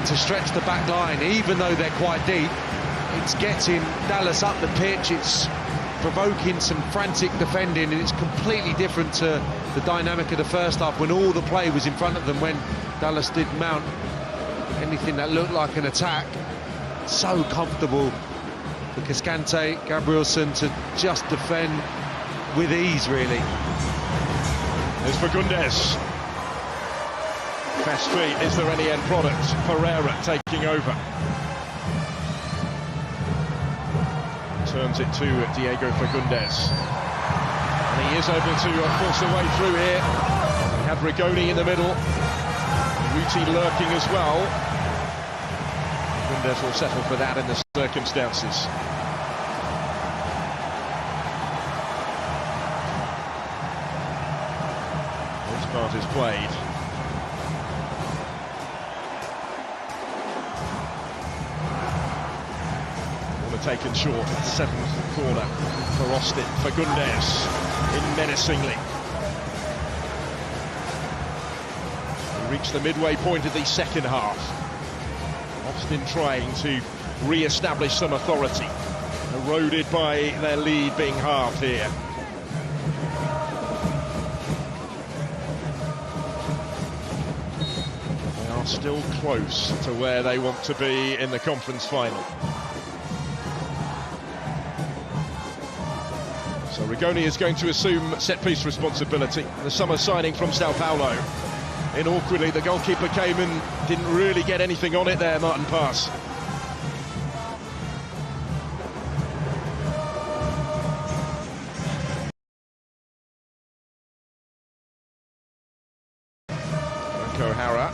to stretch the back line, even though they're quite deep. It's getting Dallas up the pitch, it's provoking some frantic defending, and it's completely different to the dynamic of the first half when all the play was in front of them, when Dallas did mount anything that looked like an attack. So comfortable for Cascante, Gabrielson to just defend with ease, really. There's Fagundes. Fast feet, is there any end product? Pereira taking over. Turns it to Diego Fagundes. And he is able to force a way through here. We have Rigoni in the middle. Ruti lurking as well. Fagundes will settle for that in the circumstances. This part is played. Taken short, seventh corner for Austin. Fagundes in menacingly. We reach the midway point of the second half. Austin trying to re-establish some authority, eroded by their lead being halved here. They are still close to where they want to be in the conference final. So Rigoni is going to assume set-piece responsibility. The summer signing from Sao Paulo. In awkwardly, the goalkeeper came and didn't really get anything on it there, Martin Pass. Franco Hara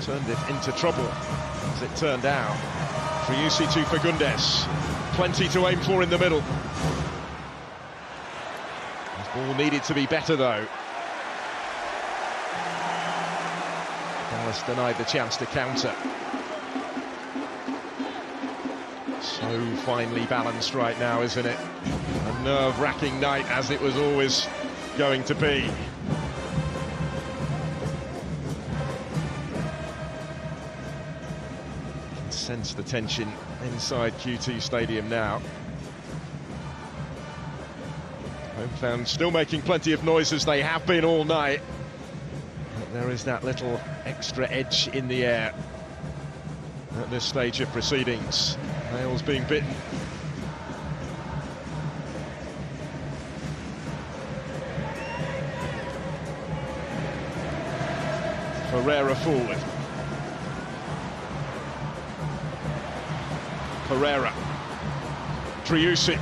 turned it into trouble, as it turned out. Triusi to Fagundes. Plenty to aim for in the middle. Ball needed to be better, though. Dallas denied the chance to counter. So finely balanced right now, isn't it? A nerve-wracking night, as it was always going to be. You can sense the tension inside Q2 Stadium now. Home fans still making plenty of noise, as they have been all night. But there is that little extra edge in the air at this stage of proceedings. Nails being bitten. Pereira forward. Pereira. Triusi.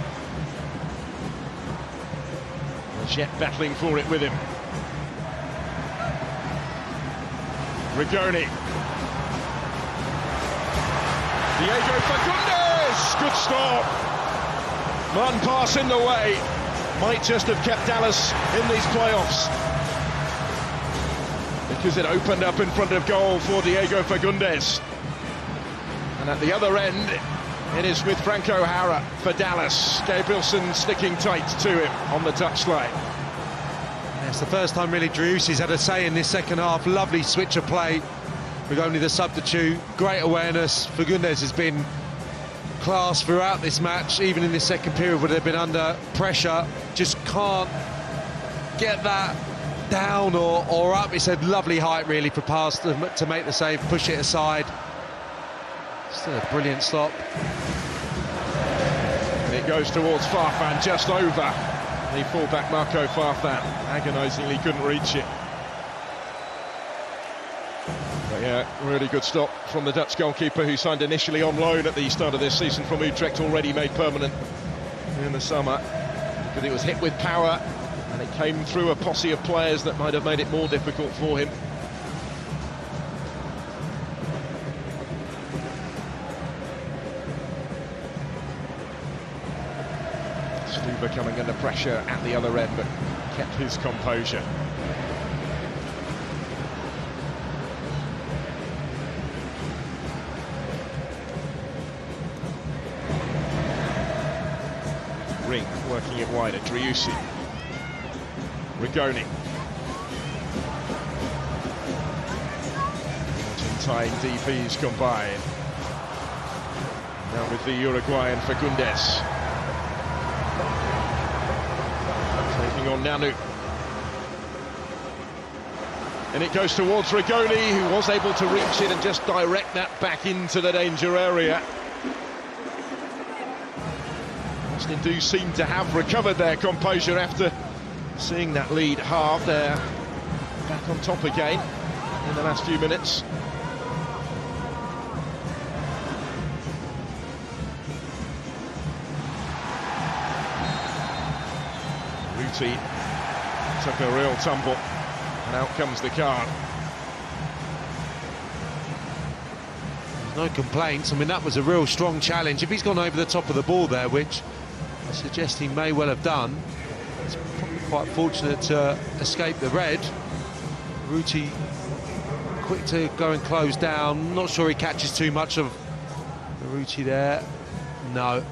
Yet battling for it with him. Rigoni. Diego Fagundes! Good stop. Martin Pass in the way. Might just have kept Dallas in these playoffs, because it opened up in front of goal for Diego Fagundes. And at the other end, it is with Franco Hara for Dallas. Gabrielson sticking tight to him on the touchline. It's the first time really Driussi's had a say in this second half. Lovely switch of play with only the substitute. Great awareness. Fagundes has been class throughout this match, even in this second period where they've been under pressure. Just can't get that down or up. It's a lovely height really for Pass to make the save, push it aside. Still a brilliant stop. And it goes towards Farfan, just over. The fullback Marco Farfan agonisingly couldn't reach it. But yeah, really good stop from the Dutch goalkeeper, who signed initially on loan at the start of this season from Utrecht, already made permanent in the summer, because it was hit with power and it came through a posse of players that might have made it more difficult for him. Stuber coming under pressure at the other end, but kept his composure. Ring working it wider. Driussi. Rigoni. Argentine DPs combined. Now with the Uruguayan Fagundes. Taking on Nanu. And it goes towards Rigoni, who was able to reach it and just direct that back into the danger area. Austin do seem to have recovered their composure after seeing that lead halve. They're back on top again in the last few minutes. Ruti took a real tumble. And out comes the card. There's no complaints. I mean, that was a real strong challenge. If he's gone over the top of the ball there, which I suggest he may well have done, it's probably quite fortunate to escape the red. Ruti quick to go and close down. Not sure he catches too much of Ruti there. No,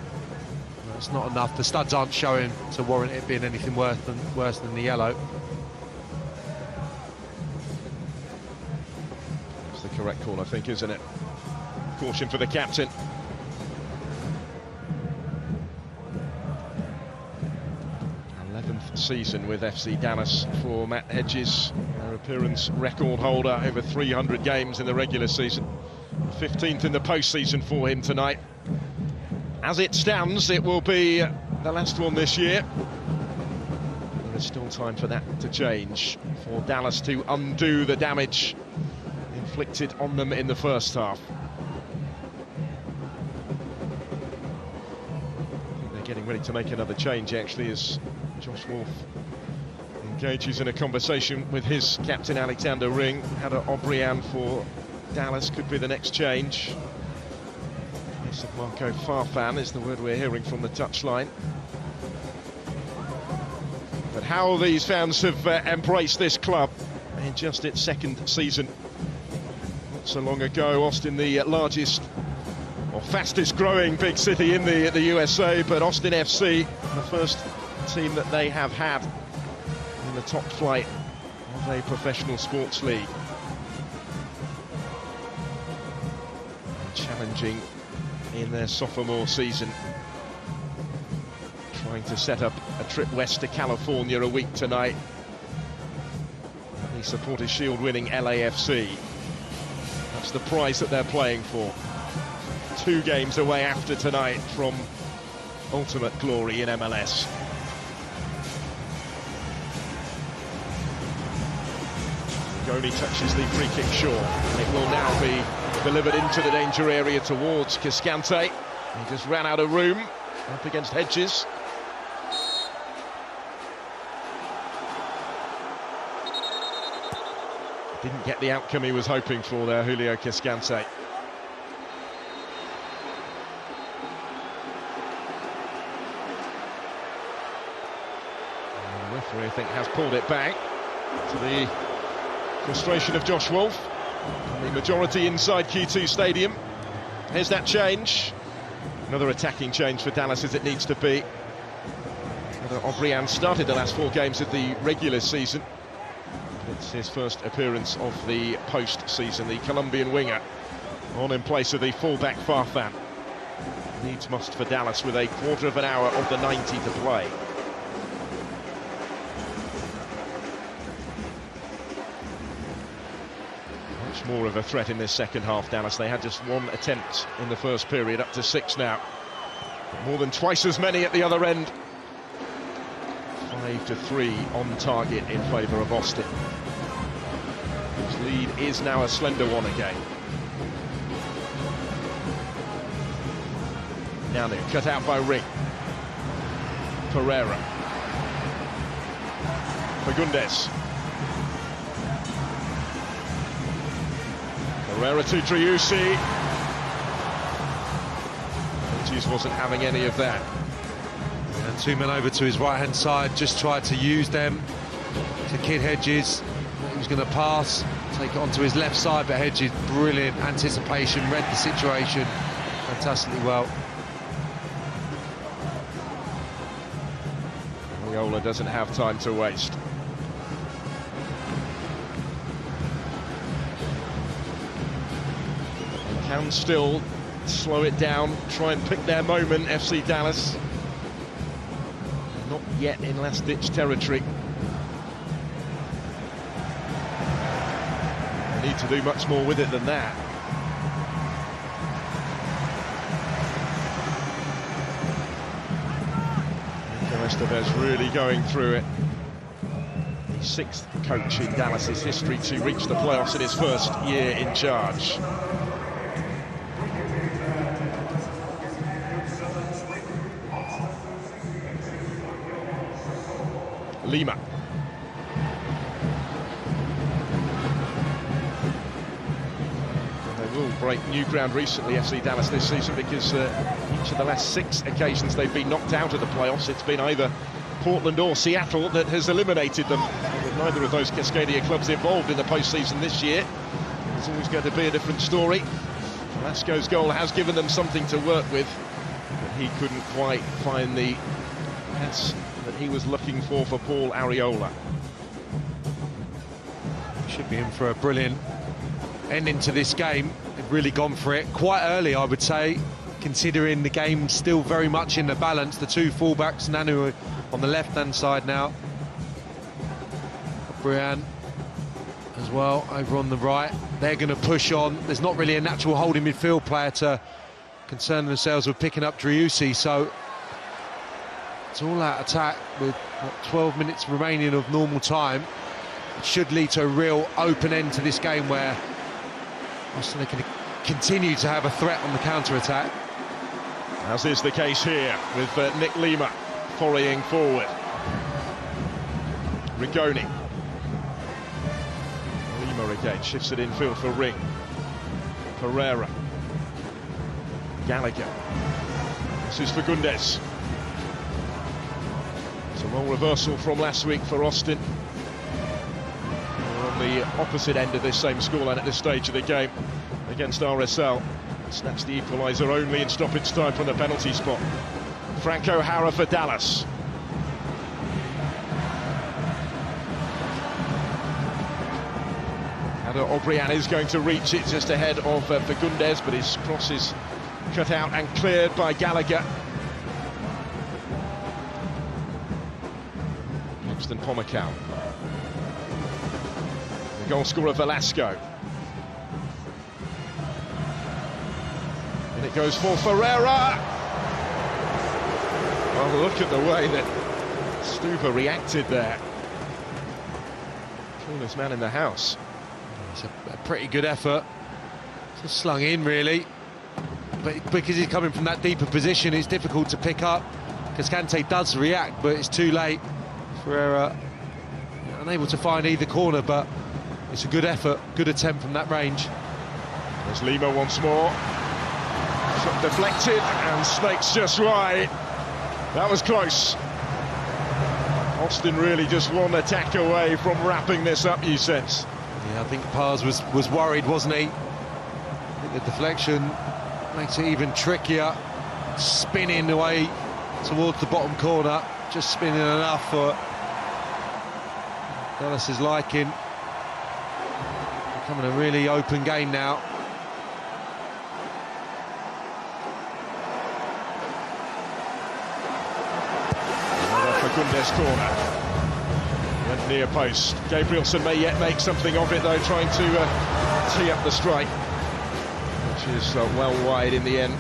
it's not enough. The studs aren't showing to warrant it being anything worse than the yellow. Correct call, I think, isn't it? Caution for the captain. Season with FC Dallas for Matt Hedges, their appearance record holder, over 300 games in the regular season, 15th in the postseason for him tonight. As it stands, it will be the last one this year. There is still time for that to change, for Dallas to undo the damage inflicted on them in the first half. I think they're getting ready to make another change, actually, as Josh Wolf engages in a conversation with his captain Alexander Ring. Hada Obrian for Dallas could be the next change. Yes, Marco Farfan is the word we're hearing from the touchline. But how these fans have embraced this club in just its second season. Not so long ago, Austin, the largest or fastest growing big city in the USA, but Austin FC, the first team that they have had in the top flight of a professional sports league. Challenging in their sophomore season, trying to set up a trip west to California a week tonight. The Supporters' Shield winning LAFC. That's the prize that they're playing for. 2 games away after tonight from ultimate glory in MLS. Goni touches the free kick short, and it will now be delivered into the danger area towards Cascante. He just ran out of room up against Hedges. Didn't get the outcome he was hoping for there, Julio Cascante. And the referee, I think, has pulled it back, to the frustration of Josh Wolf. The majority inside Q2 Stadium. Here's that change. Another attacking change for Dallas, as it needs to be. Obrian started the last 4 games of the regular season. It's his first appearance of the post-season. The Colombian winger on in place of the fullback Farfan. Needs must for Dallas with a quarter of an hour of the 90 to play. Much more of a threat in this second half, Dallas. They had just 1 attempt in the first period, up to 6 now. But more than twice as many at the other end. 5-3 on target in favour of Austin. His lead is now a slender one again. Nanu cut out by Ring. Pereira. Fagundes. Pereira to Driussi. Hedges wasn't having any of that. And 2 men over to his right-hand side, just tried to use them to kid Hedges. He was going to pass, take it onto his left side, but Hedges, brilliant anticipation, read the situation fantastically well. Loyola doesn't have time to waste. can still slow it down, try and pick their moment, FC Dallas. Not yet in last-ditch territory. They need to do much more with it than that. Estevez really going through it. The sixth coach in Dallas's history to reach the playoffs in his first year in charge. Lima. They will break new ground recently, FC Dallas, this season, because each of the last 6 occasions they've been knocked out of the playoffs, it's been either Portland or Seattle that has eliminated them. With neither of those Cascadia clubs involved in the postseason this year, it's always going to be a different story. Velasco's goal has given them something to work with, but he couldn't quite find the pass that he was looking for Paul Arriola. Should be in for a brilliant ending to this game. They've really gone for it quite early, I would say, considering the game still very much in the balance. The two fullbacks, Nanu on the left-hand side now, Brian as well over on the right. They're going to push on. There's not really a natural holding midfield player to concern themselves with picking up Driussi, so it's all-out attack with 12 minutes remaining of normal time. It should lead to a real open end to this game where Arsenal can continue to have a threat on the counter-attack. As is the case here with Nick Lima foraying forward. Rigoni. Lima again, shifts it infield for Ring. Pereira. Gallagher. This is Fagundes. It's a role reversal from last week for Austin. We're on the opposite end of this same scoreline at this stage of the game against RSL. Snatched the equaliser only in stoppage time from the penalty spot. Franco Hara for Dallas. O'Brien is going to reach it just ahead of Fagundes, but his cross is cut out and cleared by Gallagher. Paxton Pomacao. The goal scorer Velasco. And it goes for Ferreira. Oh, look at the way that Stupa reacted there. Coolest man in the house. It's a pretty good effort. Just slung in, really. But because he's coming from that deeper position, it's difficult to pick up. Because Kante does react, but it's too late. Ferreira unable to find either corner, but it's a good effort, good attempt from that range. There's Lima once more. Shot deflected, and Snake's just right. That was close. Austin really just one attack away from wrapping this up, you sense. Yeah, I think Pars was worried, wasn't he? I think the deflection makes it even trickier. Spinning away towards the bottom corner, just spinning enough for Dallas's liking. Becoming a really open game now. Another Fagundes corner. Went near post. Gabrielson may yet make something of it, though, trying to tee up the strike, which is well wide in the end.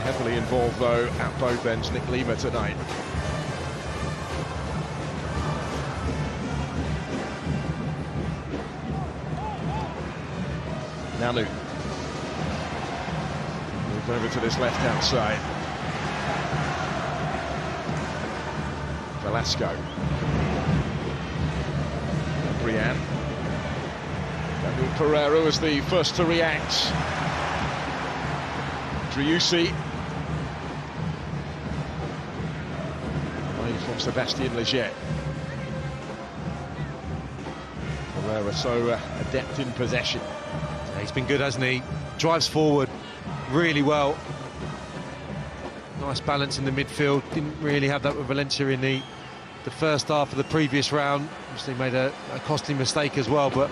Heavily involved, though, at both ends, Nick Lima tonight. Nanu. Move over to this left-hand side. Velasco. Brian. Daniel Pereira was the first to react. Driussi. Away from Sebastian Leggett. Pereira so adept in possession. Yeah, he's been good, hasn't he? Drives forward really well. Nice balance in the midfield. Didn't really have that with Valencia in the first half of the previous round. Obviously made a costly mistake as well, but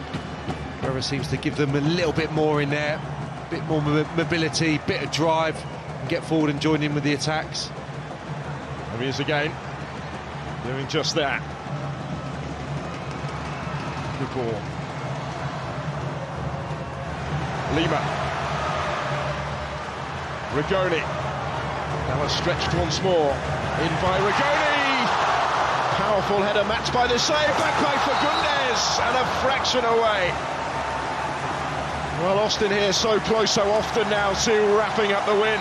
Pereira seems to give them a little bit more in there, a bit more mobility, bit of drive, and get forward and join in with the attacks. There he is again, doing just that. Good ball. Lima. Rigoni. Now stretched once more. In by Rigoni. Powerful header matched by the save. Back by Fagundes. And a fraction away. Well, Austin here so close so often now to wrapping up the win.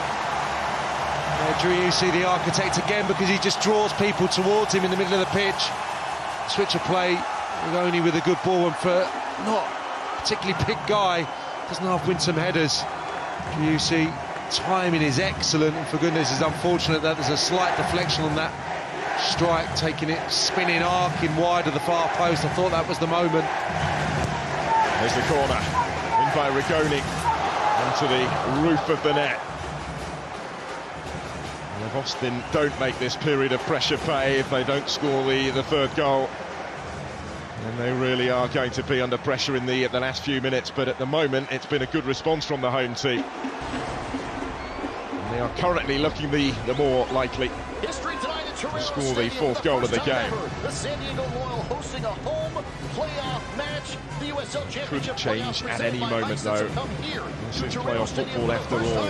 Drew, you see the architect again because he just draws people towards him in the middle of the pitch. Switch of play, Rigoni with a good ball, and for not particularly big guy, doesn't half win some headers. You see timing is excellent, and for goodness is unfortunate that there's a slight deflection on that strike, taking it spinning, arcing wide of the far post. I thought that was the moment. There's the corner, in by Rigoni, onto the roof of the net. And if Austin don't make this period of pressure pay, if they don't score the third goal, and they really are going to be under pressure in the last few minutes. But at the moment, it's been a good response from the home team. And they are currently looking the more likely to score the fourth goal of the game. The San Diego Loyal hosting a home playoff match. The USL Championship could change at any moment, though. This is playoff football after all.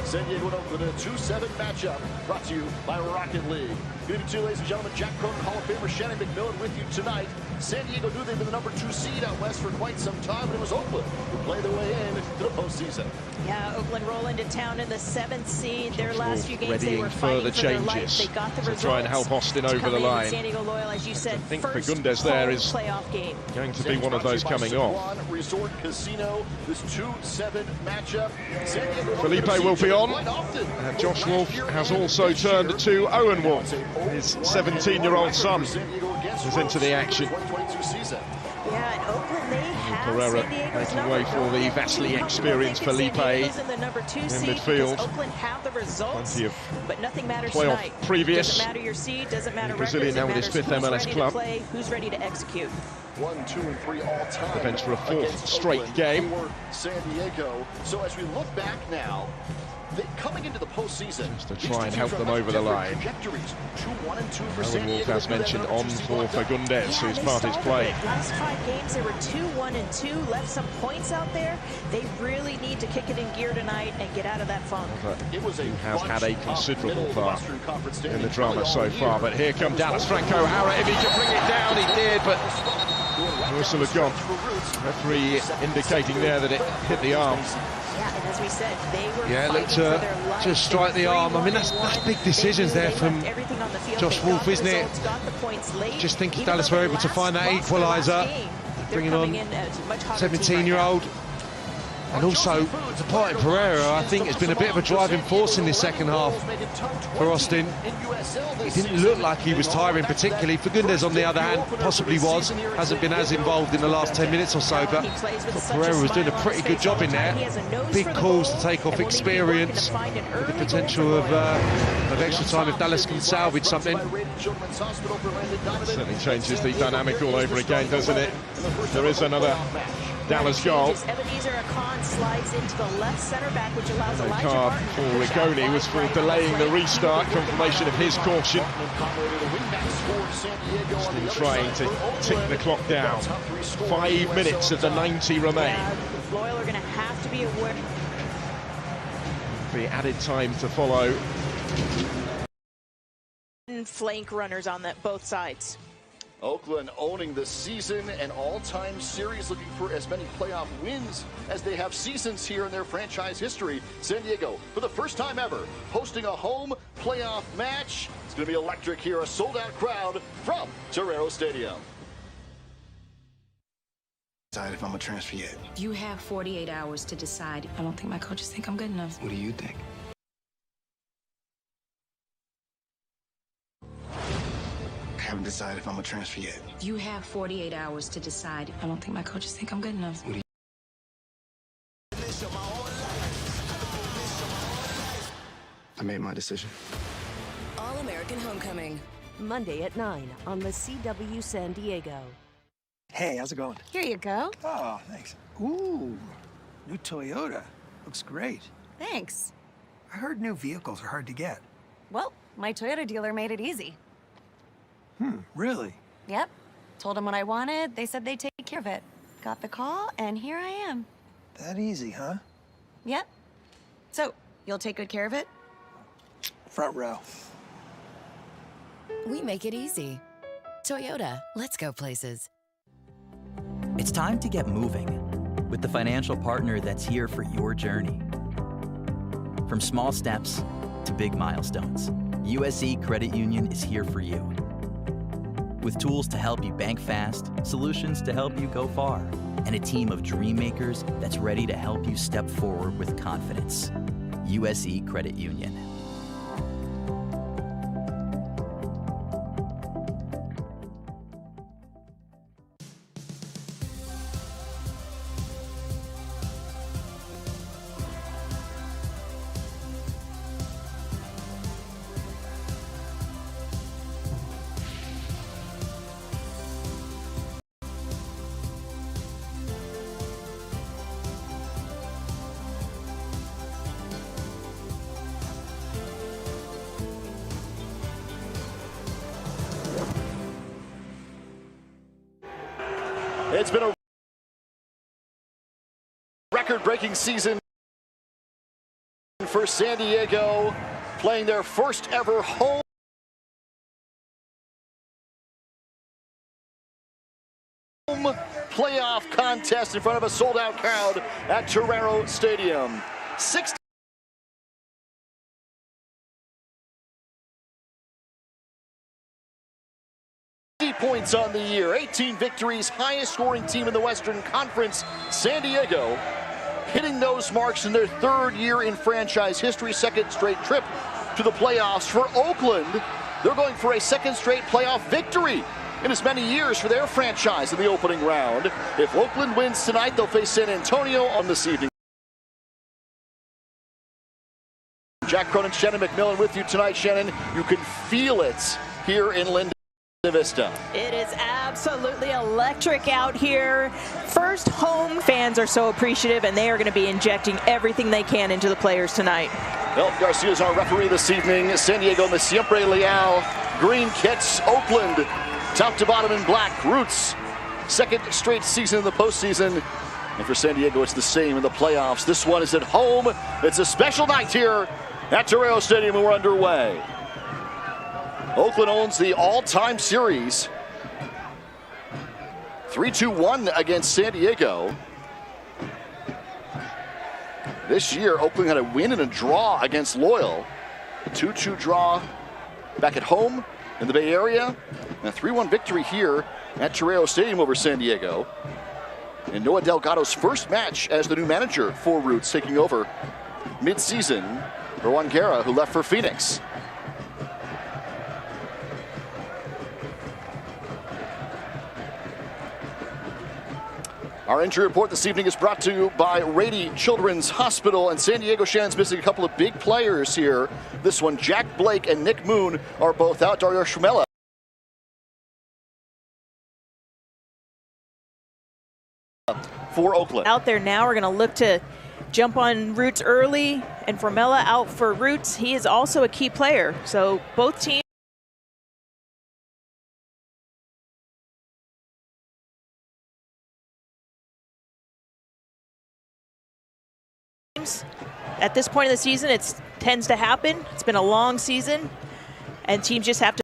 San Diego and Oakland in a 2-7 matchup, brought to you by Rocket League. Good evening to you, ladies and gentlemen. Jack Cronin, Hall of Famer Shannon McMillan with you tonight. San Diego knew they'd been the number 2 seed out west for quite some time, but it was Oakland who played their way in to the postseason. Yeah, Oakland roll into town in the 7th seed. Their last few games, readying they were further fighting for their changes life. They got the to results try and help Austin over the line. San Diego Loyal, as you said, I think first Fagundes there is playoff game. going to be one of those coming off. Resort Casino, this 2-7 matchup. Felipe will be on. And Josh Wolf has also turned to Owen Wolf. His 17-year-old son is into the action. Yeah, and Oakland, they have Pereira San Diego's making way for the vastly experienced Felipe in midfield. Oakland have the results, Plenty of but nothing matters playoff tonight. previous. Doesn't matter your seed, doesn't matter The Brazilian records, now with his it fifth matters MLS who's club. ready to play, who's ready to execute. 1, 2, and 3 all time. The bench for a fourth straight game. For San Diego. So as we look back now, coming into the postseason, just to try and help them over the line. 2-1 and 2 for Owen San Wolf, Diego. as mentioned, on for Fagundes, whose they part is started played. it. Last 5 games, they were 2-1 and 2, left some points out there. They really need to kick it in gear tonight and get out of that funk. It was Who has had a considerable part in the in drama so far. But here come Dallas Franco Hara. If he can bring it down, he did, but the whistle had gone. Referee indicating there that it hit the arm. Yeah, and as we said, they were Yeah, fighting looked for their life. to strike the arm. I mean, that's big decisions there from Josh Wolf, isn't it? Just think if Dallas were able to find that equaliser, bringing on 17-year-old. And also, departing Pereira, I think, has been a bit of a driving force in this second half for Austin. It didn't look like he was tiring particularly. Fagundes, on the other hand, possibly was. Hasn't been as involved in the last 10 minutes or so, but Pereira was doing a pretty good job in there. Big calls to take off experience, with the potential of extra time if Dallas can salvage something. Certainly changes the dynamic all over again, doesn't it? There is another Dallas goal. Slides into the left center back, which allows The card for Rigoni was for delaying the restart, confirmation of his caution. Still trying to tick the clock down. 5 minutes of the 90 remain. Loyal are going to have to be aware. The added time to follow. Flank runners on both sides. Oakland owning the season and all-time series, looking for as many playoff wins as they have seasons here in their franchise history. San Diego, for the first time ever, hosting a home playoff match. It's going to be electric here, a sold-out crowd from Torero Stadium. Decide if I'm a transfer yet. You have 48 hours to decide. I don't think my coaches think I'm good enough. What do you think? I haven't decided if I'm a transfer yet. You have 48 hours to decide. I don't think my coaches think I'm good enough. What do you... I made my decision. All-American Homecoming, Monday at 9 on the CW San Diego. Hey, how's it going? Here you go. Oh, thanks. Ooh, new Toyota. Looks great. Thanks. I heard new vehicles are hard to get. Well, my Toyota dealer made it easy. Really? Yep. Told them what I wanted. They said they'd take care of it. Got the call, and here I am. That easy, huh? Yep. So, you'll take good care of it? Front row. We make it easy. Toyota, let's go places. It's time to get moving with the financial partner that's here for your journey. From small steps to big milestones, USC Credit Union is here for you. With tools to help you bank fast, solutions to help you go far, and a team of dream makers that's ready to help you step forward with confidence. USC Credit Union. It's been a record-breaking season for San Diego, playing their first ever home playoff contest in front of a sold-out crowd at Torero Stadium. 60 points on the year, 18 victories, highest scoring team in the Western Conference. San Diego hitting those marks in their third year in franchise history, second straight trip to the playoffs. For Oakland, they're going for a second straight playoff victory in as many years for their franchise in the opening round. If Oakland wins tonight, they'll face San Antonio on this evening. Jack Cronin, Shannon McMillan with you tonight. Shannon, you can feel it here in Linda Vista. It is absolutely electric out here. First home fans are so appreciative, and they are going to be injecting everything they can into the players tonight. Well, Garcia is our referee this evening. San Diego in the Siempre Leal green kits. Oakland, top to bottom in black. Roots, second straight season in the postseason. And for San Diego, it's the same in the playoffs. This one is at home. It's a special night here at Torero Stadium, and we're underway. Oakland owns the all-time series. 3-2-1 against San Diego. This year, Oakland had a win and a draw against Loyal. A 2-2 draw back at home in the Bay Area. And a 3-1 victory here at Torero Stadium over San Diego. And Noah Delgado's first match as the new manager for Roots, taking over mid-season for Juan Guerra, who left for Phoenix. Our injury report this evening is brought to you by Rady Children's Hospital, and San Diego Shannon's missing a couple of big players here. This one, Jack Blake and Nick Moon, are both out. Dario Schmella for Oakland. Out there now, we're going to look to jump on Roots early, and Formella out for Roots. He is also a key player, so both teams at this point of the season, it tends to happen. It's been a long season, and teams just have to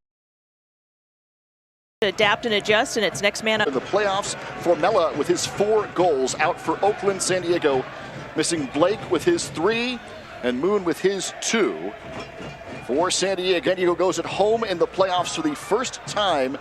adapt and adjust, and it's next man up. In the playoffs, Formella with his 4 goals out for Oakland. San Diego missing Blake with his 3 and Moon with his 2. For San Diego goes at home in the playoffs for the first time,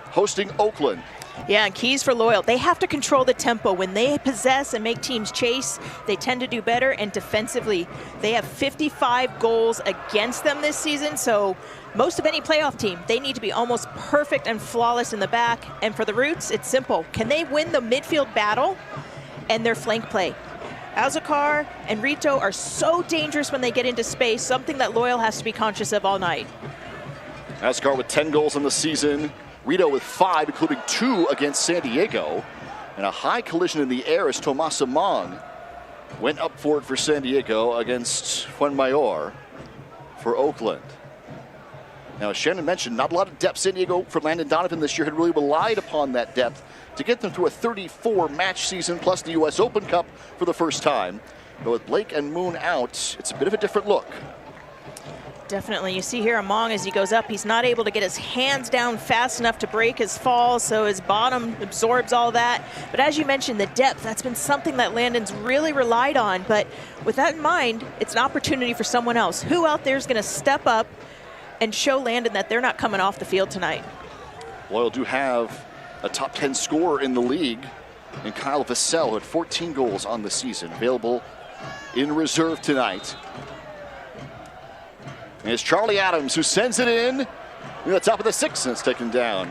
hosting Oakland. Yeah, and keys for Loyal. They have to control the tempo. When they possess and make teams chase, they tend to do better. And defensively, they have 55 goals against them this season. So most of any playoff team, they need to be almost perfect and flawless in the back. And for the Roots, it's simple. Can they win the midfield battle and their flank play? Alzacar and Rito are so dangerous when they get into space, something that Loyal has to be conscious of all night. Alzacar with 10 goals in the season. Rito with 5, including 2 against San Diego. And a high collision in the air as Tomas Among went up for it for San Diego against Fuenmayor for Oakland. Now, as Shannon mentioned, not a lot of depth. San Diego for Landon Donovan this year had really relied upon that depth to get them through a 34-match season, plus the U.S. Open Cup for the first time. But with Blake and Moon out, it's a bit of a different look. Definitely. You see here Among as he goes up, he's not able to get his hands down fast enough to break his fall, so his bottom absorbs all that. But as you mentioned, the depth, that's been something that Landon's really relied on. But with that in mind, it's an opportunity for someone else. Who out there is going to step up and show Landon that they're not coming off the field tonight? Loyal do have a top 10 scorer in the league in Kyle Vassell, who had 14 goals on the season, available in reserve tonight. And it's Charlie Adams who sends it in near the top of the 6th, and it's taken down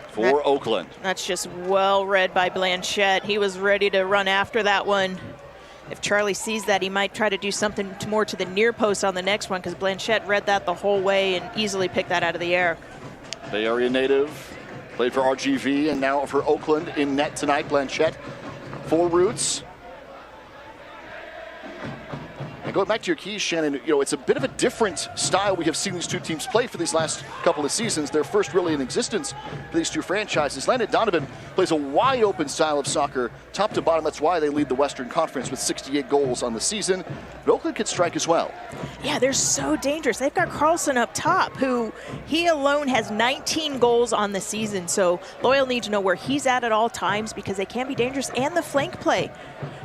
for Oakland. That's just well read by Blanchette. He was ready to run after that one. If Charlie sees that, he might try to do something more to the near post on the next one, because Blanchette read that the whole way and easily picked that out of the air. Bay Area native, played for RGV and now for Oakland in net tonight. Blanchette, 4 roots. And going back to your keys, Shannon, you know, it's a bit of a different style we have seen these two teams play for these last couple of seasons. Their first really in existence for these two franchises. Landon Donovan plays a wide open style of soccer, top to bottom. That's why they lead the Western Conference with 68 goals on the season. But Oakland can strike as well. Yeah, they're so dangerous. They've got Carlson up top, who he alone has 19 goals on the season. So Loyal need to know where he's at all times, because they can be dangerous, and the flank play.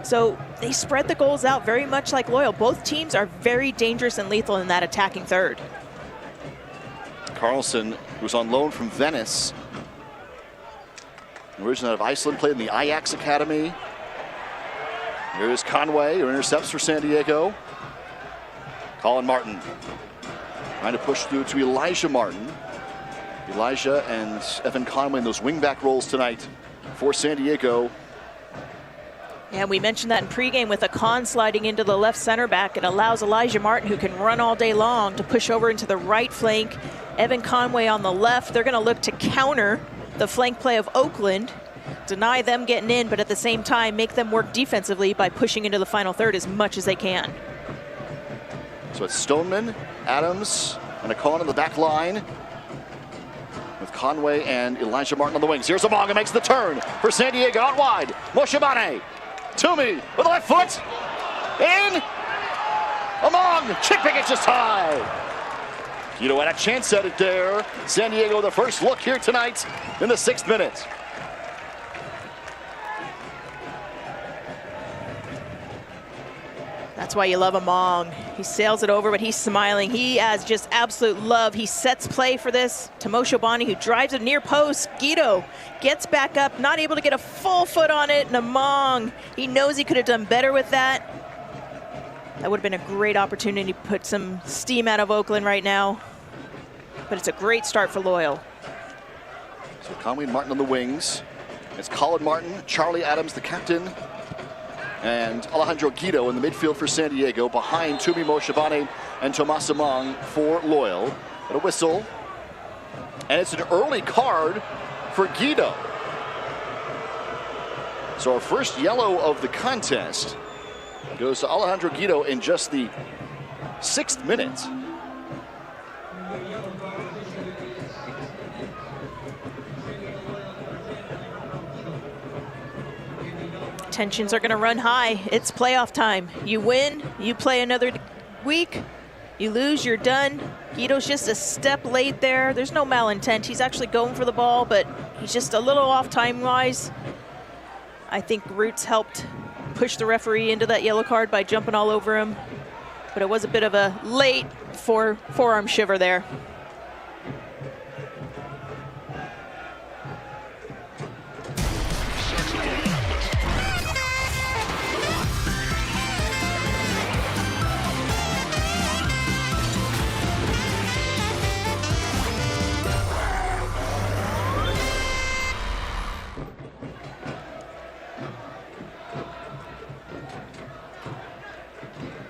So they spread the goals out very much like Loyal. Both teams are very dangerous and lethal in that attacking third. Carlson, who's on loan from Venice, originally out of Iceland, played in the Ajax Academy. Here's Conway, who intercepts for San Diego. Colin Martin trying to push through to Elijah Martin. Elijah and Evan Conway in those wingback roles tonight for San Diego. Yeah, we mentioned that in pregame with Akan sliding into the left center back. It allows Elijah Martin, who can run all day long, to push over into the right flank. Evan Conway on the left. They're going to look to counter the flank play of Oakland, deny them getting in, but at the same time make them work defensively by pushing into the final third as much as they can. So it's Stoneman, Adams, and Akan on the back line, with Conway and Elijah Martin on the wings. Here's Among, who makes the turn for San Diego out wide. Moshabane. Toomey with the left foot. In. Among. Chick pick it just high. Guido had a chance at it there. San Diego, the first look here tonight in the 6th minute. That's why you love Among. He sails it over, but he's smiling. He has just absolute love. He sets play for this. Timosho Bani, who drives it near post. Guido gets back up, not able to get a full foot on it. And Among, he knows he could have done better with that. That would have been a great opportunity to put some steam out of Oakland right now. But it's a great start for Loyal. So Conway and Martin on the wings. It's Colin Martin, Charlie Adams, the captain, and Alejandro Guido in the midfield for San Diego, behind Tumi Moshabane and Tomas Among for Loyal. But a whistle, and it's an early card for Guido. So our first yellow of the contest goes to Alejandro Guido in just the 6th minute. Tensions are going to run high. It's playoff time. You win, you play another week. You lose, you're done. Guido's just a step late there. There's no malintent. He's actually going for the ball, but he's just a little off time-wise. I think Roots helped push the referee into that yellow card by jumping all over him. But it was a bit of a late forearm shiver there.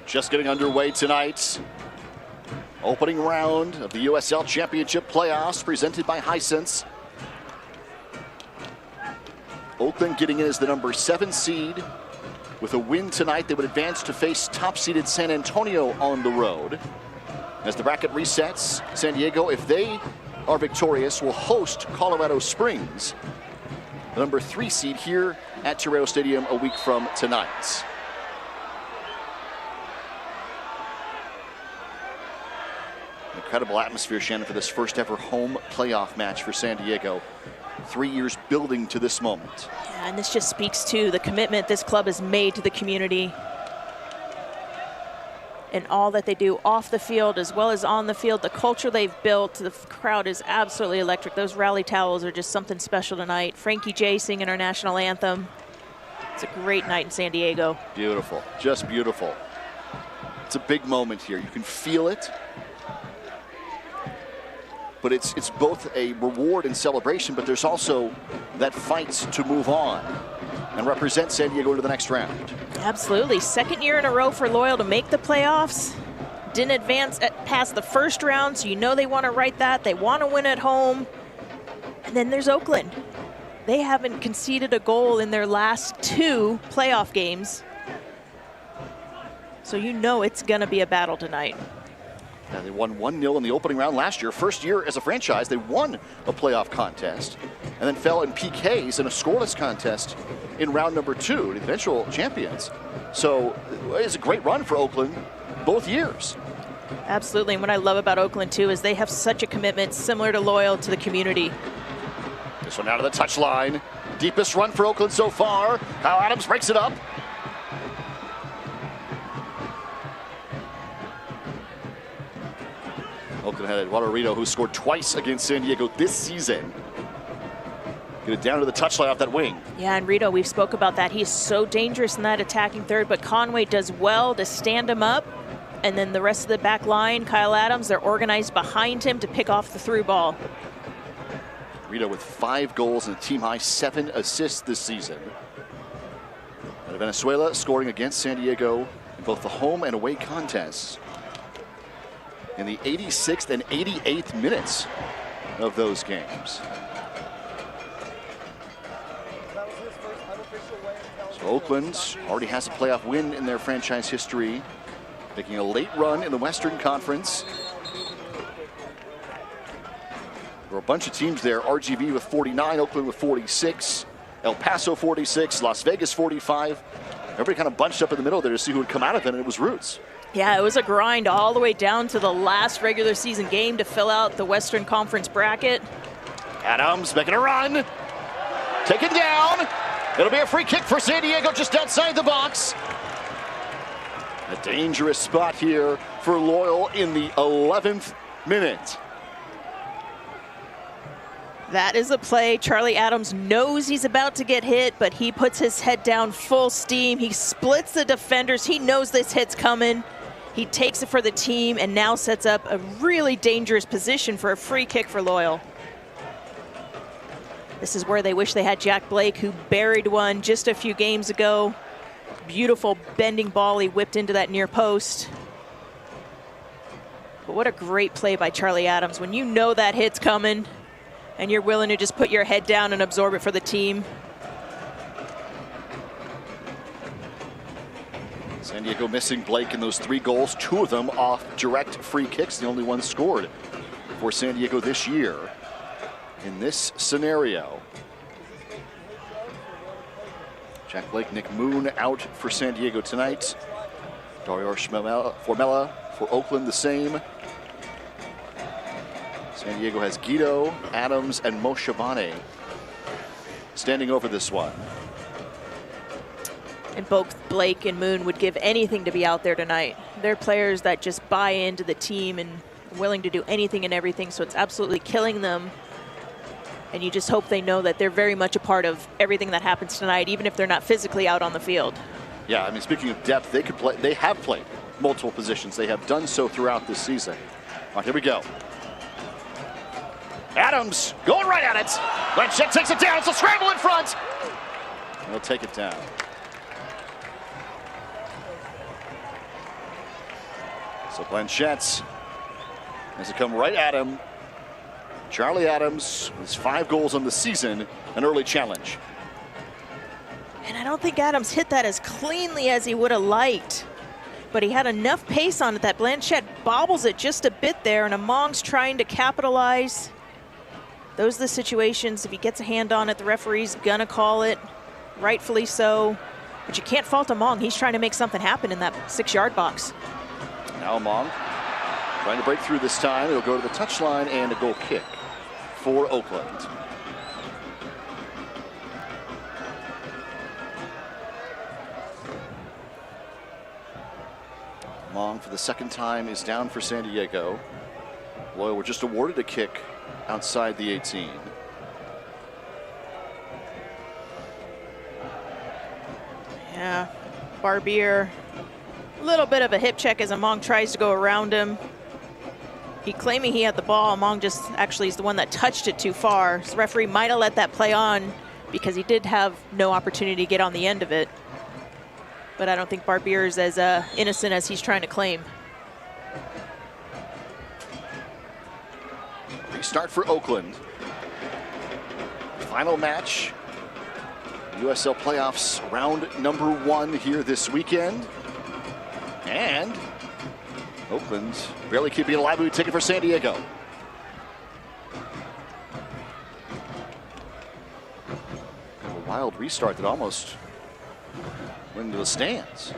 Just getting underway tonight. Opening round of the USL Championship playoffs presented by Hisense. Oakland getting in as the number 7 seed. With a win tonight, they would advance to face top-seeded San Antonio on the road. As the bracket resets, San Diego, if they are victorious, will host Colorado Springs, the number 3 seed here at Torrado Stadium a week from tonight. Incredible atmosphere, Shannon, for this first ever home playoff match for San Diego. 3 years building to this moment. Yeah, and this just speaks to the commitment this club has made to the community and all that they do off the field as well as on the field. The culture they've built, the crowd is absolutely electric. Those rally towels are just something special tonight. Frankie J singing our national anthem. It's a great night in San Diego. Beautiful, just beautiful. It's a big moment here. You can feel it. But it's both a reward and celebration, but there's also that fight to move on and represent San Diego into the next round. Absolutely. Second year in a row for Loyal to make the playoffs. Didn't advance past the first round, so you know they want to right that. They want to win at home. And then there's Oakland. They haven't conceded a goal in their last 2 playoff games. So you know it's going to be a battle tonight. Now they won 1-0 in the opening round last year. First year as a franchise, they won a playoff contest and then fell in PKs in a scoreless contest in round number 2, the eventual champions. So it's a great run for Oakland both years. Absolutely, and what I love about Oakland too is they have such a commitment similar to Loyal to the community. This one out of the touchline. Deepest run for Oakland so far. Kyle Adams breaks it up. Oakland had Eduardo Rito, who scored twice against San Diego this season. Get it down to the touchline off that wing. Yeah, and Rito, we've spoke about that. He's so dangerous in that attacking third, but Conway does well to stand him up. And then the rest of the back line, Kyle Adams, they're organized behind him to pick off the through ball. Rito with 5 goals and a team-high 7 assists this season. Out of Venezuela, scoring against San Diego in both the home and away contests in the 86th and 88th minutes of those games. So Oakland already has a playoff win in their franchise history, making a late run in the Western Conference. There were a bunch of teams there. RGV with 49, Oakland with 46, El Paso 46, Las Vegas 45. Everybody kind of bunched up in the middle there to see who would come out of it, and it was Roots. Yeah, it was a grind all the way down to the last regular season game to fill out the Western Conference bracket. Adams making a run. Taken down. It'll be a free kick for San Diego just outside the box. A dangerous spot here for Loyal in the 11th minute. That is a play. Charlie Adams knows he's about to get hit, but he puts his head down full steam. He splits the defenders. He knows this hit's coming. He takes it for the team and now sets up a really dangerous position for a free kick for Loyal. This is where they wish they had Jack Blake, who buried one just a few games ago. Beautiful bending ball he whipped into that near post. But what a great play by Charlie Adams. When you know that hit's coming and you're willing to just put your head down and absorb it for the team. San Diego missing Blake in those 3 goals, 2 of them off direct free kicks, the only one scored for San Diego this year. In this scenario, Jack Blake, Nick Moon out for San Diego tonight. Dario Formella for Oakland the same. San Diego has Guido, Adams, and Moshavane standing over this one. And both Blake and Moon would give anything to be out there tonight. They're players that just buy into the team and willing to do anything and everything, so it's absolutely killing them. And you just hope they know that they're very much a part of everything that happens tonight, even if they're not physically out on the field. Yeah, I mean, speaking of depth, they could play. They have played multiple positions. They have done so throughout this season. All right, here we go. Adams going right at it. Blanchett takes it down. It's a scramble in front. He'll take it down. So Blanchett as they come right at him. Charlie Adams with 5 goals on the season, an early challenge. And I don't think Adams hit that as cleanly as he would have liked. But he had enough pace on it that Blanchett bobbles it just a bit there, and Among's trying to capitalize. Those are the situations, if he gets a hand on it, the referee's gonna call it, rightfully so. But you can't fault Among. He's trying to make something happen in that 6-yard box. Now Among trying to break through this time. It'll go to the touchline and a goal kick for Oakland. Among, for the second time, is down for San Diego. Loyal were just awarded a kick outside the 18. Yeah, Barbier, a little bit of a hip check as Among tries to go around him. He claiming he had the ball. Among just actually is the one that touched it too far. So the referee might have let that play on because he did have no opportunity to get on the end of it. But I don't think Barbier is as innocent as he's trying to claim. Restart for Oakland. Final match. USL playoffs round number 1 here this weekend. And Oakland barely keeping a live ticket for San Diego. A wild restart that almost went into the stands.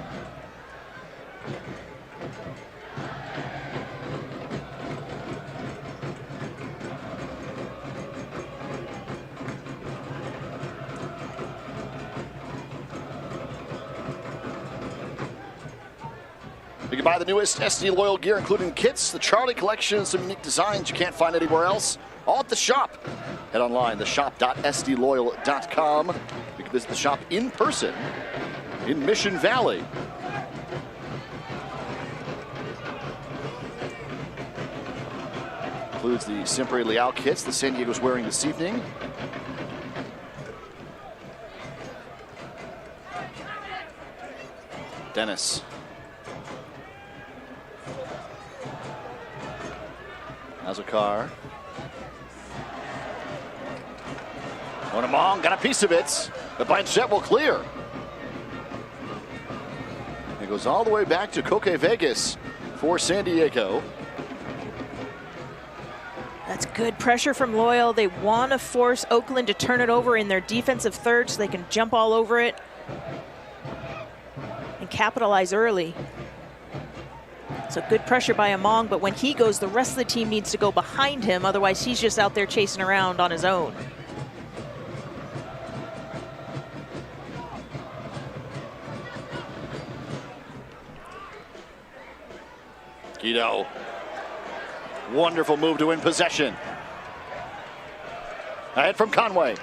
You can buy the newest SD Loyal gear, including kits, the Charlie collection, some unique designs you can't find anywhere else, all at the shop. Head online, theshop.sdloyal.com. You can visit the shop in person in Mission Valley. Includes the Siempre Leal kits that San Diego's wearing this evening. Dennis. Azokar. Among got a piece of it. The Blanchett will clear. It goes all the way back to Coque Vegas for San Diego. That's good pressure from Loyal. They want to force Oakland to turn it over in their defensive third so they can jump all over it and capitalize early. So good pressure by Among, but when he goes, the rest of the team needs to go behind him. Otherwise, he's just out there chasing around on his own. Guido. Wonderful move to win possession. Ahead from Conway.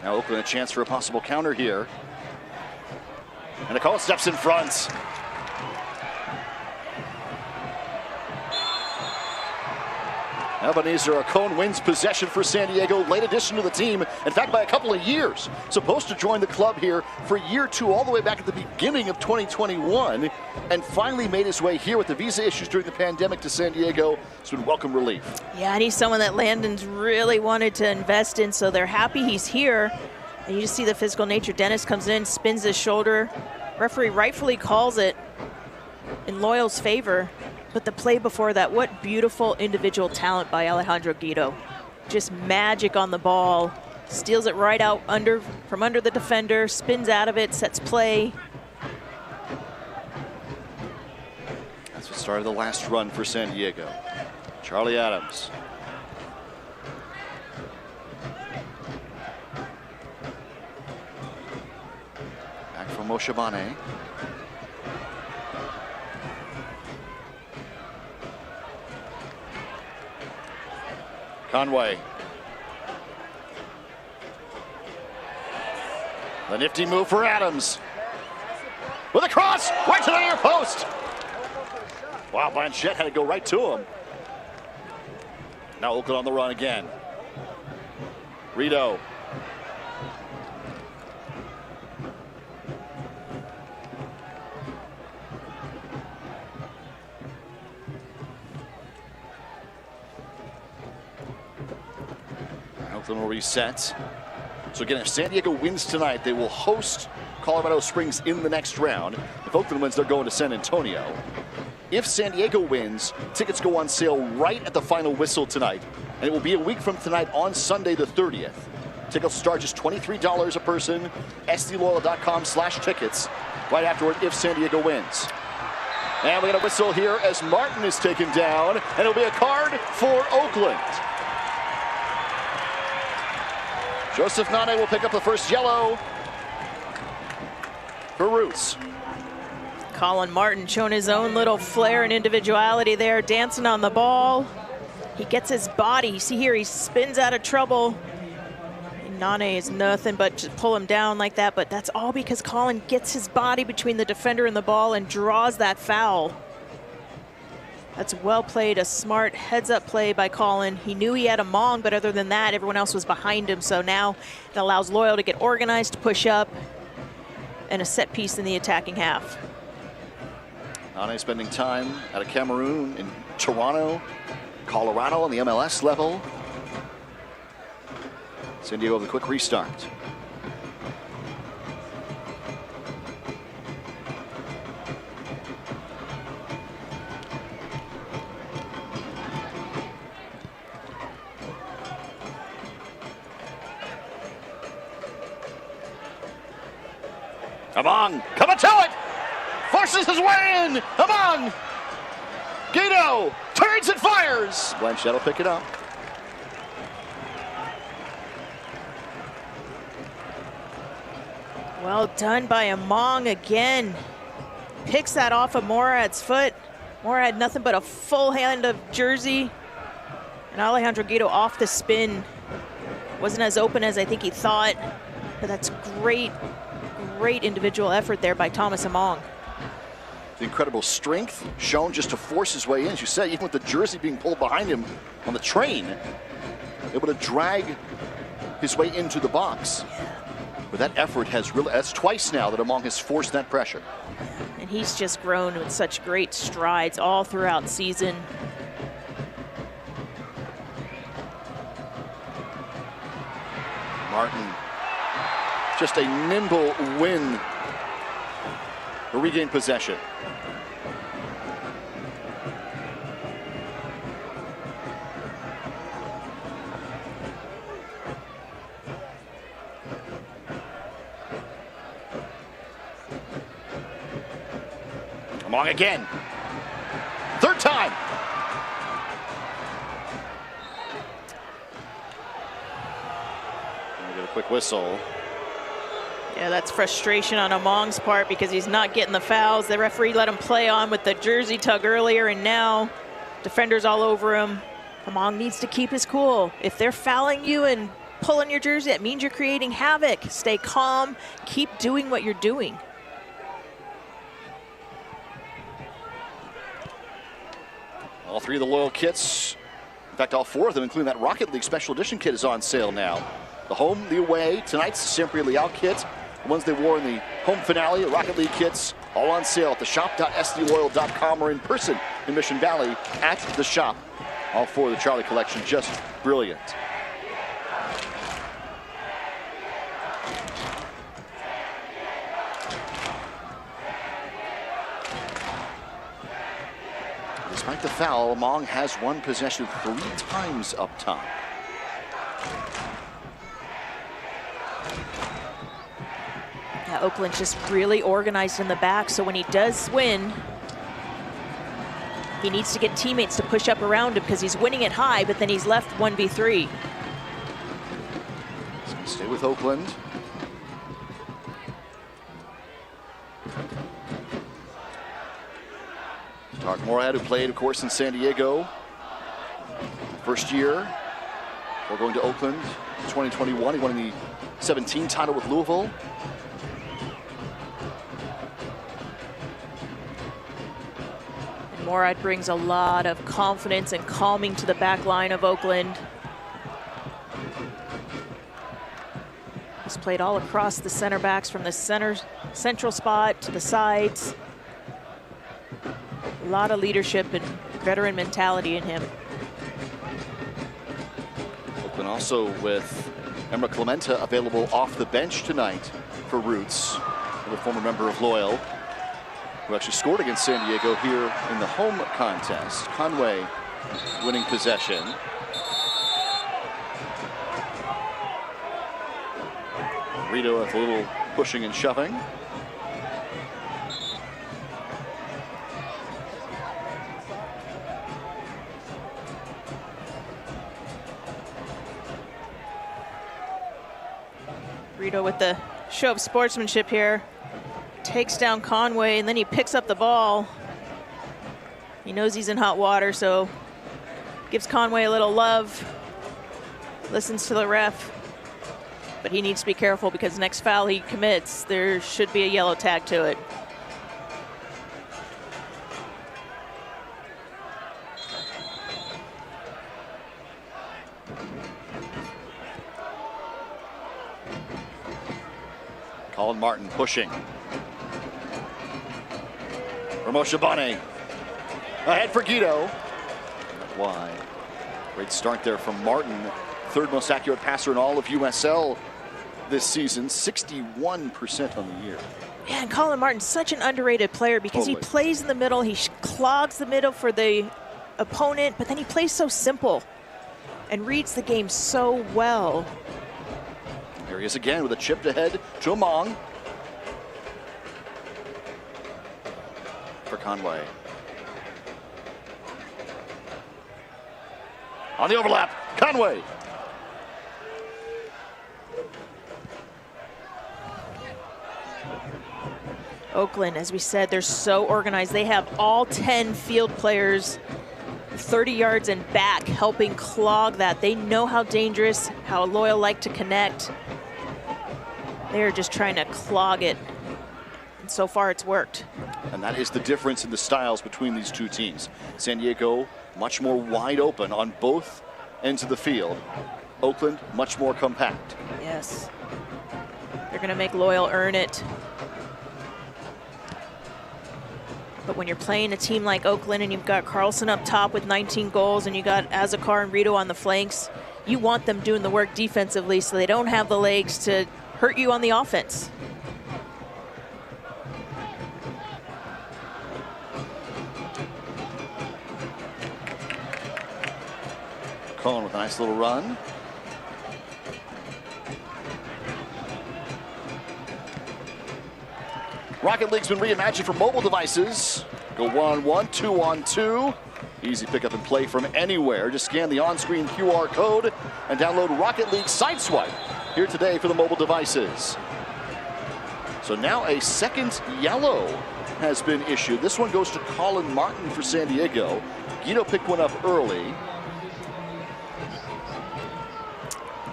Now Oakland a chance for a possible counter here. And Nicole steps in front. Ebenezer Ocon wins possession for San Diego, late addition to the team, in fact by a couple of years. Supposed to join the club here for year 2 all the way back at the beginning of 2021, and finally made his way here with the visa issues during the pandemic to San Diego. It's been welcome relief. Yeah, and he's someone that Landon's really wanted to invest in, so they're happy he's here. And you just see the physical nature. Dennis comes in, spins his shoulder. Referee rightfully calls it in Loyal's favor. But the play before that, what beautiful individual talent by Alejandro Guido. Just magic on the ball. Steals it right out from under the defender, spins out of it, sets play. That's what started the last run for San Diego. Charlie Adams. Back from Moshabane. Conway. The nifty move for Adams. With a cross, right to the near post. Wow, Blanchett had to go right to him. Now Oakland on the run again. Rito. Oakland will reset. So again, if San Diego wins tonight, they will host Colorado Springs in the next round. If Oakland wins, they're going to San Antonio. If San Diego wins, tickets go on sale right at the final whistle tonight. And it will be a week from tonight on Sunday the 30th. Tickets start just $23 a person. SDLoyal.com/tickets right afterward if San Diego wins. And we got a whistle here as Martin is taken down. And it'll be a card for Oakland. Joseph Nane will pick up the first yellow for Roots. Colin Martin showing his own little flair and individuality there, dancing on the ball. He gets his body. You see here, he spins out of trouble. And Nane is nothing but just pull him down like that, but that's all because Colin gets his body between the defender and the ball and draws that foul. That's well played, a smart heads-up play by Colin. He knew he had a Mong, but other than that, everyone else was behind him. So now it allows Loyal to get organized, to push up, and a set piece in the attacking half. Nane spending time out of Cameroon in Toronto, Colorado on the MLS level. San Diego with a quick restart. Among, coming to it! Forces his way in! Among! Guido turns and fires! Blanchett will pick it up. Well done by Among again. Picks that off of Morad's foot. Morad had nothing but a full hand of jersey. And Alejandro Guido off the spin. Wasn't as open as I think he thought. But that's great individual effort there by Thomas Among. The incredible strength shown just to force his way in. As you said, even with the jersey being pulled behind him on the train, able to drag his way into the box. But that effort has really, that's twice now that Among has forced that pressure. And he's just grown with such great strides all throughout season. Martin, just a nimble win to regain possession. Among again. Third time. Get a quick whistle. Yeah, that's frustration on Among's part because he's not getting the fouls. The referee let him play on with the jersey tug earlier, and now defenders all over him. Among needs to keep his cool. If they're fouling you and pulling your jersey, that means you're creating havoc. Stay calm. Keep doing what you're doing. All three of the Loyal kits, in fact, all four of them, including that Rocket League Special Edition kit, is on sale now. The home, the away, tonight's Siempre Leal kit, the ones they wore in the home finale, the Rocket League kits, all on sale at the shop.sdloyal.com or in person in Mission Valley at the shop. All four of the Charlie collection, just brilliant. Despite the foul, Among has won possession 3 times up top. Yeah, Oakland's just really organized in the back, so when he does win, he needs to get teammates to push up around him because he's winning it high, but then he's left 1v3. He's going to stay with Oakland. Tark Morad, who played, of course, in San Diego. First year. We're going to Oakland in 2021. He won the 17 title with Louisville. Morad brings a lot of confidence and calming to the back line of Oakland. He's played all across the center backs from the central spot to the sides. A lot of leadership and veteran mentality in him. Oakland also with Emma Clementa available off the bench tonight for Roots, the former member of Loyal, who actually scored against San Diego here in the home contest. Conway winning possession. Rito with a little pushing and shoving. Rito with the show of sportsmanship here. Takes down Conway, and then he picks up the ball. He knows he's in hot water, so gives Conway a little love. Listens to the ref. But he needs to be careful because next foul he commits, there should be a yellow tag to it. Colin Martin pushing. Ramos Shabane ahead for Guido. Why? Great start there from Martin. Third most accurate passer in all of USL this season, 61% on the year. Yeah, and Colin Martin's such an underrated player because he plays in the middle, he clogs the middle for the opponent, but then he plays so simple and reads the game so well. Here he is again with a chipped ahead to Among. For Conway. On the overlap, Conway. Oakland, as we said, they're so organized. They have all 10 field players 30 yards and back helping clog that. They know how dangerous, how Loyal like to connect. They're just trying to clog it. And so far it's worked. And that is the difference in the styles between these two teams. San Diego much more wide open on both ends of the field. Oakland much more compact. Yes. They're going to make Loyal earn it. But when you're playing a team like Oakland and you've got Carlson up top with 19 goals and you got Azakar and Rito on the flanks, you want them doing the work defensively so they don't have the legs to hurt you on the offense. Cohen with a nice little run. Rocket League's been reimagined for mobile devices. Go 1-on-1, 2-on-2. Easy pick up and play from anywhere. Just scan the on-screen QR code and download Rocket League Sideswipe here today for the mobile devices. So now a second yellow has been issued. This one goes to Colin Martin for San Diego. Guido picked one up early.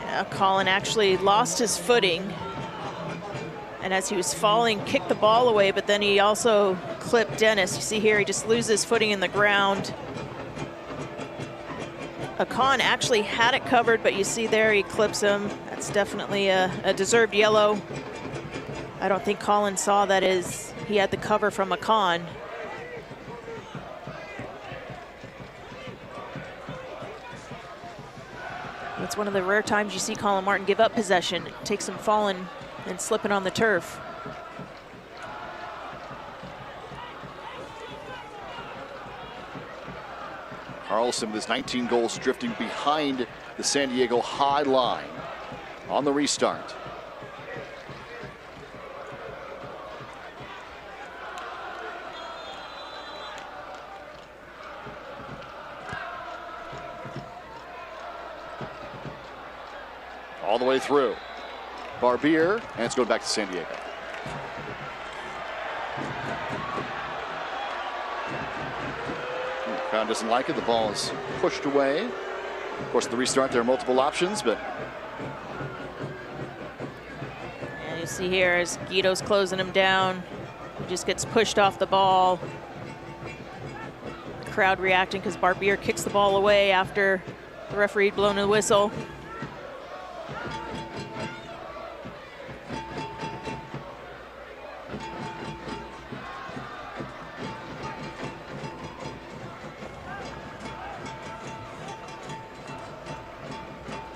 Yeah, Colin actually lost his footing. And as he was falling, kicked the ball away, but then he also clipped Dennis. You see here, he just loses footing in the ground. Akan actually had it covered, but you see there, he clips him. That's definitely a deserved yellow. I don't think Colin saw that as he had the cover from Akan. It's one of the rare times you see Colin Martin give up possession. It takes him falling and slipping on the turf. Carlson with his 19 goals drifting behind the San Diego high line on the restart. All the way through. Barbier, and it's going back to San Diego. The crowd doesn't like it. The ball is pushed away. Of course, the restart, there are multiple options, but... And you see here as Guido's closing him down, he just gets pushed off the ball. The crowd reacting because Barbier kicks the ball away after the referee had blown a whistle.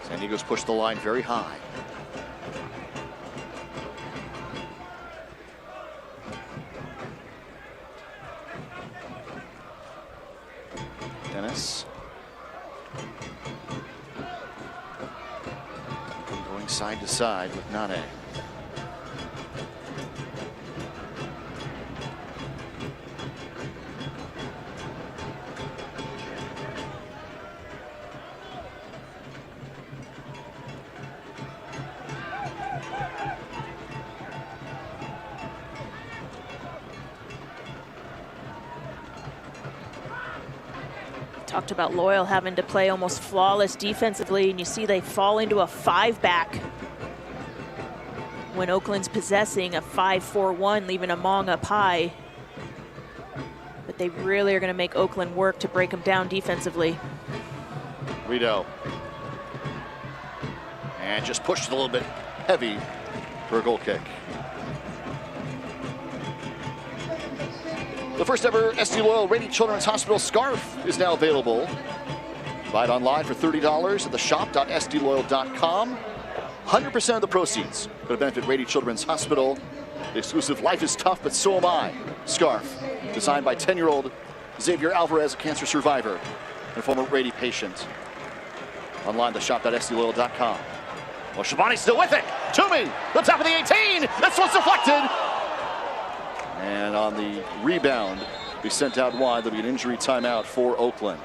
San And Eagles push the line very high. Dennis. Going side to side with Nane. Talked about Loyal having to play almost flawless defensively, and you see they fall into a 5-back when Oakland's possessing a 5-4-1, leaving Among up high. But they really are going to make Oakland work to break them down defensively. Rito. And just pushed a little bit heavy for a goal kick. The first ever SD Loyal Rady Children's Hospital scarf is now available. Buy it online for $30 at the shop.sdloyal.com. 100% of the proceeds go to benefit Rady Children's Hospital. The exclusive Life is Tough, But So Am I scarf, designed by 10-year-old Xavier Alvarez, a cancer survivor and former Rady patient. Online, the shop.sdloyal.com. Well, Shabani's still with it. Toomey, the top of the 18. This one's deflected. And on the rebound, be sent out wide. There'll be an injury timeout for Oakland.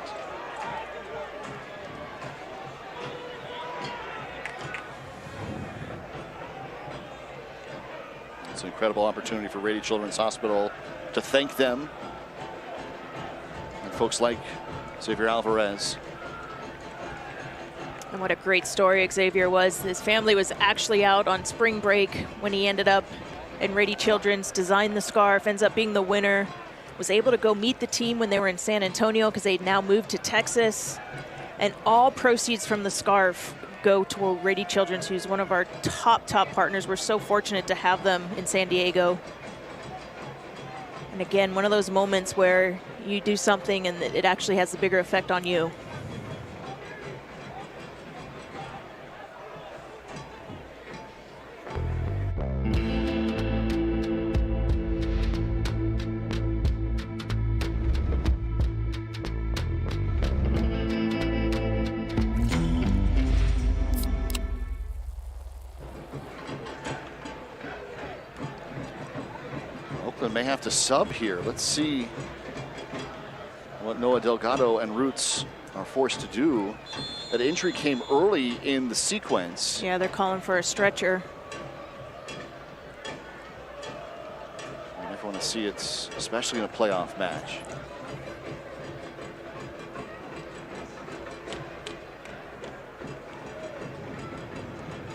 It's an incredible opportunity for Rady Children's Hospital to thank them and folks like Xavier Alvarez. And what a great story Xavier was. His family was actually out on spring break when he ended up in Rady Children's, designed the scarf, ends up being the winner, was able to go meet the team when they were in San Antonio because they'd now moved to Texas. And all proceeds from the scarf go to Rady Children's, who's one of our top partners. We're so fortunate to have them in San Diego. And again, one of those moments where you do something and it actually has a bigger effect on you. May have to sub here. Let's see what Noah Delgado and Roots are forced to do. That injury came early in the sequence. Yeah, they're calling for a stretcher. I never want to see it, especially in a playoff match.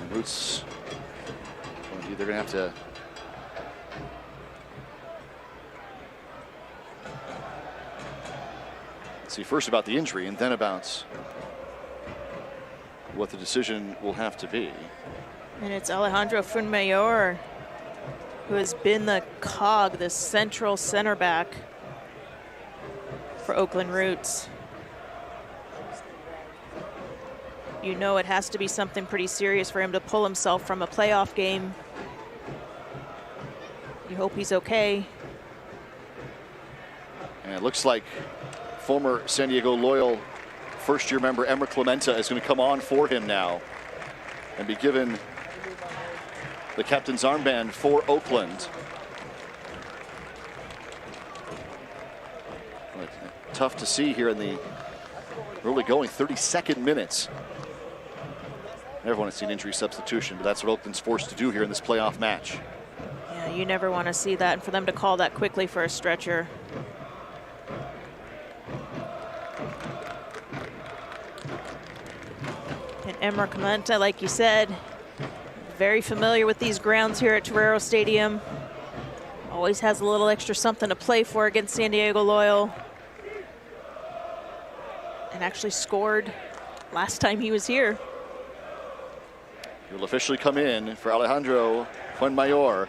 And Roots, they're going to have to see first about the injury and then about what the decision will have to be. And it's Alejandro Fuenmayor who has been the cog, the central center back for Oakland Roots. You know it has to be something pretty serious for him to pull himself from a playoff game. You hope he's okay. And it looks like former San Diego Loyal first-year member Emma Clementa is going to come on for him now and be given the captain's armband for Oakland. But tough to see here in the early going 32nd minutes. Everyone has seen injury substitution, but that's what Oakland's forced to do here in this playoff match. Yeah, you never want to see that, and for them to call that quickly for a stretcher. And Emma Clementa, like you said, very familiar with these grounds here at Torero Stadium. Always has a little extra something to play for against San Diego Loyal. And actually scored last time he was here. He will officially come in for Alejandro Fuenmayor.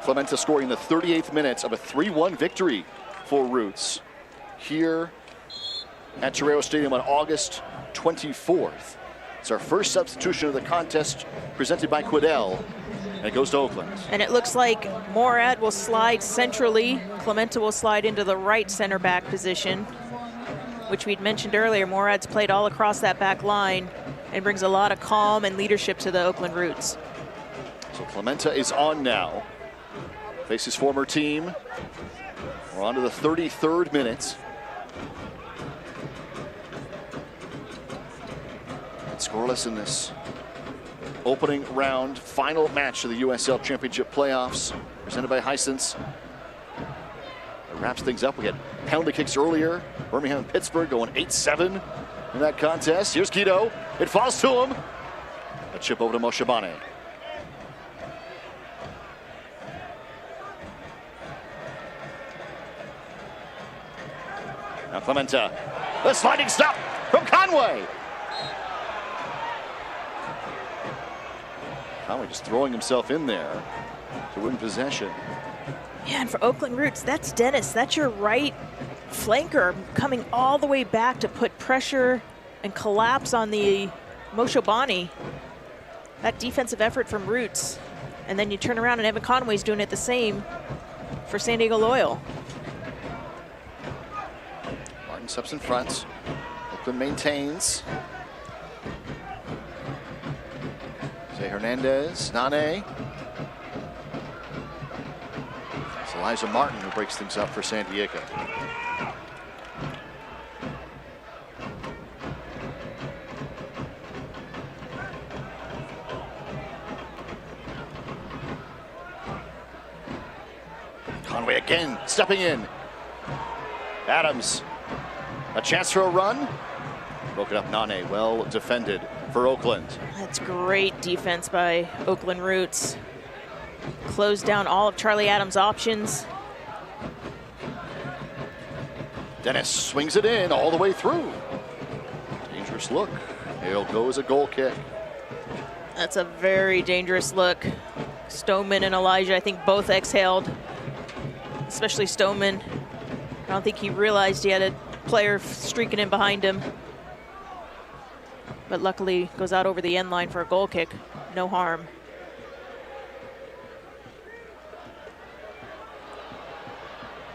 Clementa scoring the 38th minute of a 3-1 victory for Roots here at Torero Stadium on August 24th. It's our first substitution of the contest presented by Quiddell. And it goes to Oakland. And it looks like Morad will slide centrally. Clementa will slide into the right center back position, which we'd mentioned earlier. Morad's played all across that back line and brings a lot of calm and leadership to the Oakland Roots. So Clementa is on now. Faces his former team. We're on to the 33rd minute. Scoreless in this opening round, final match of the USL Championship playoffs, presented by Hisense. It wraps things up. We had penalty kicks earlier. Birmingham and Pittsburgh going 8-7 in that contest. Here's Guido. It falls to him. A chip over to Moshabane. Now Clementa. The sliding stop from Conway. Conway just throwing himself in there to win possession. Yeah, and for Oakland Roots, that's Dennis. That's your right flanker coming all the way back to put pressure and collapse on the Moshabane. That defensive effort from Roots. And then you turn around and Evan Conway's doing it the same for San Diego Loyal. Martin steps in front. Oakland maintains. Hernandez, Nane. It's Elijah Martin who breaks things up for San Diego. Conway again, stepping in. Adams, a chance for a run. Broken up Nane, well defended for Oakland. That's great defense by Oakland Roots. Closed down all of Charlie Adams' options. Dennis swings it in all the way through. Dangerous look. It'll go as a goal kick. That's a very dangerous look. Stoneman and Elijah, I think, both exhaled. Especially Stoneman. I don't think he realized he had a player streaking in behind him. But luckily goes out over the end line for a goal kick. No harm.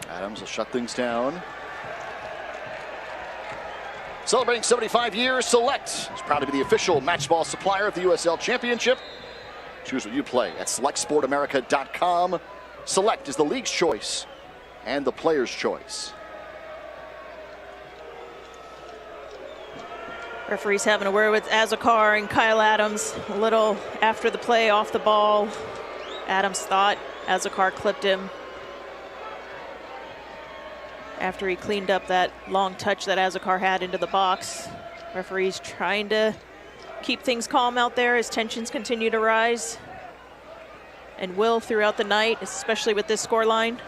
Adams will shut things down. Celebrating 75 years, Select is proud to be the official match ball supplier of the USL Championship. Choose what you play at selectsportamerica.com. Select is the league's choice and the player's choice. Referee's having a word with Azakar and Kyle Adams. A little after the play, off the ball. Adams thought Azakar clipped him after he cleaned up that long touch that Azakar had into the box. Referee's trying to keep things calm out there as tensions continue to rise, and will throughout the night, especially with this scoreline.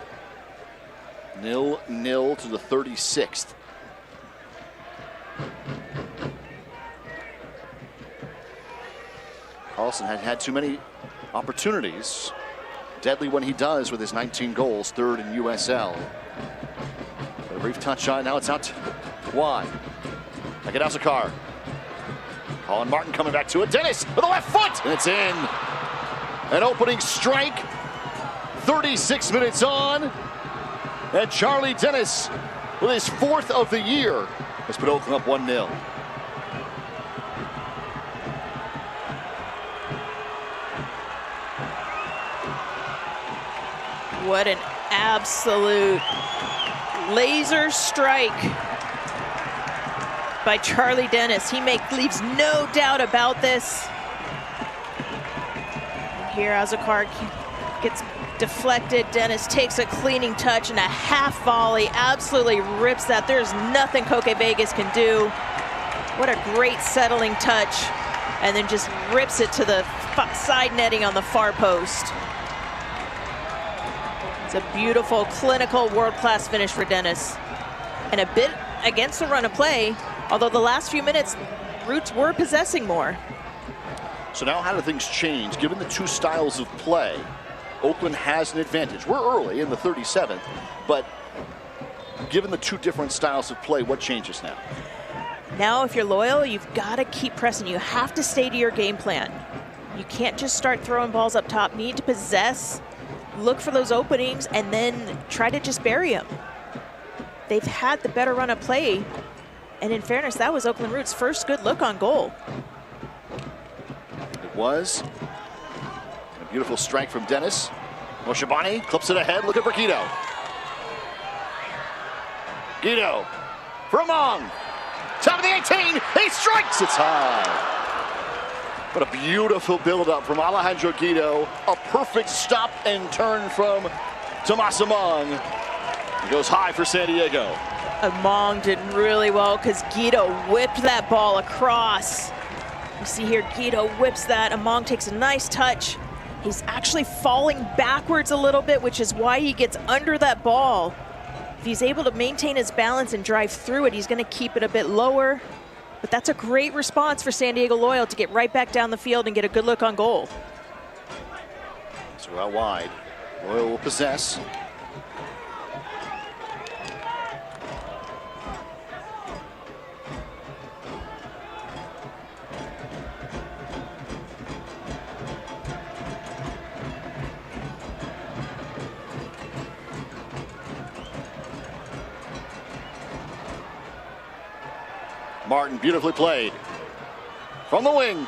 0-0 to the 36th. Carlson had too many opportunities. Deadly when he does with his 19 goals, third in USL. But a brief touch on, now it's out wide. Back at Azakar. Colin Martin coming back to it. Dennis with the left foot, and it's in. An opening strike, 36 minutes on. And Charlie Dennis, with his 4th of the year, has put Oakland up 1-0. What an absolute laser strike by Charlie Dennis. He leaves no doubt about this. And here Azakar gets deflected. Dennis takes a cleaning touch and a half volley. Absolutely rips that. There's nothing Koke Vegas can do. What a great settling touch. And then just rips it to the side netting on the far post. It's a beautiful, clinical, world-class finish for Dennis. And a bit against the run of play, although the last few minutes, Roots were possessing more. So now how do things change? Given the two styles of play, Oakland has an advantage. We're early in the 37th, but given the two different styles of play, what changes now? Now, if you're Loyal, you've got to keep pressing. You have to stay to your game plan. You can't just start throwing balls up top. You need to possess, look for those openings, and then try to just bury them. They've had the better run of play. And in fairness, that was Oakland Roots' first good look on goal. It was. A beautiful strike from Dennis. Moshabani clips it ahead, looking for Guido. Guido for Among. Top of the 18, he strikes, it's high. What a beautiful build-up from Alejandro Guido. A perfect stop and turn from Tomas Among. It goes high for San Diego. Among did really well because Guido whipped that ball across. You see here, Guido whips that. Among takes a nice touch. He's actually falling backwards a little bit, which is why he gets under that ball. If he's able to maintain his balance and drive through it, he's going to keep it a bit lower. But that's a great response for San Diego Loyal to get right back down the field and get a good look on goal. So out wide, Loyal will possess. Martin beautifully played from the wing.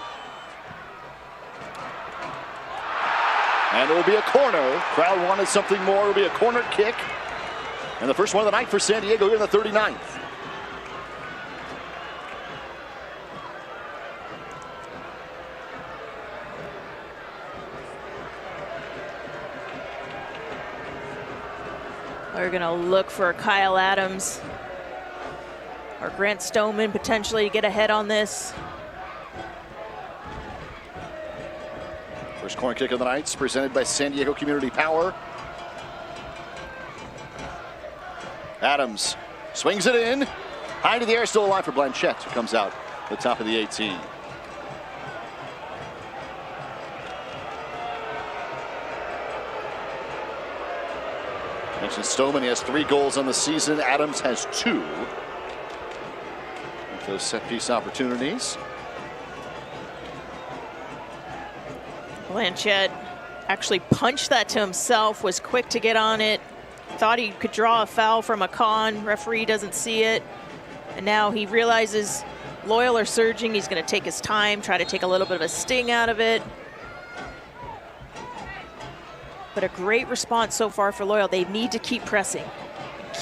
And it will be a corner. Crowd wanted something more. It will be a corner kick. And the first one of the night for San Diego here in the 39th. We're going to look for Kyle Adams or Grant Stoneman potentially to get ahead on this. First corner kick of the night is presented by San Diego Community Power. Adams swings it in. High to the air, still alive for Blanchette, who comes out the top of the 18. Mentioned Stoneman, he has 3 goals on the season. Adams has 2. With those set piece opportunities. Blanchette actually punched that to himself, was quick to get on it, thought he could draw a foul from a con. Referee doesn't see it. And now he realizes Loyal are surging. He's going to take his time, try to take a little bit of a sting out of it. But a great response so far for Loyal. They need to keep pressing,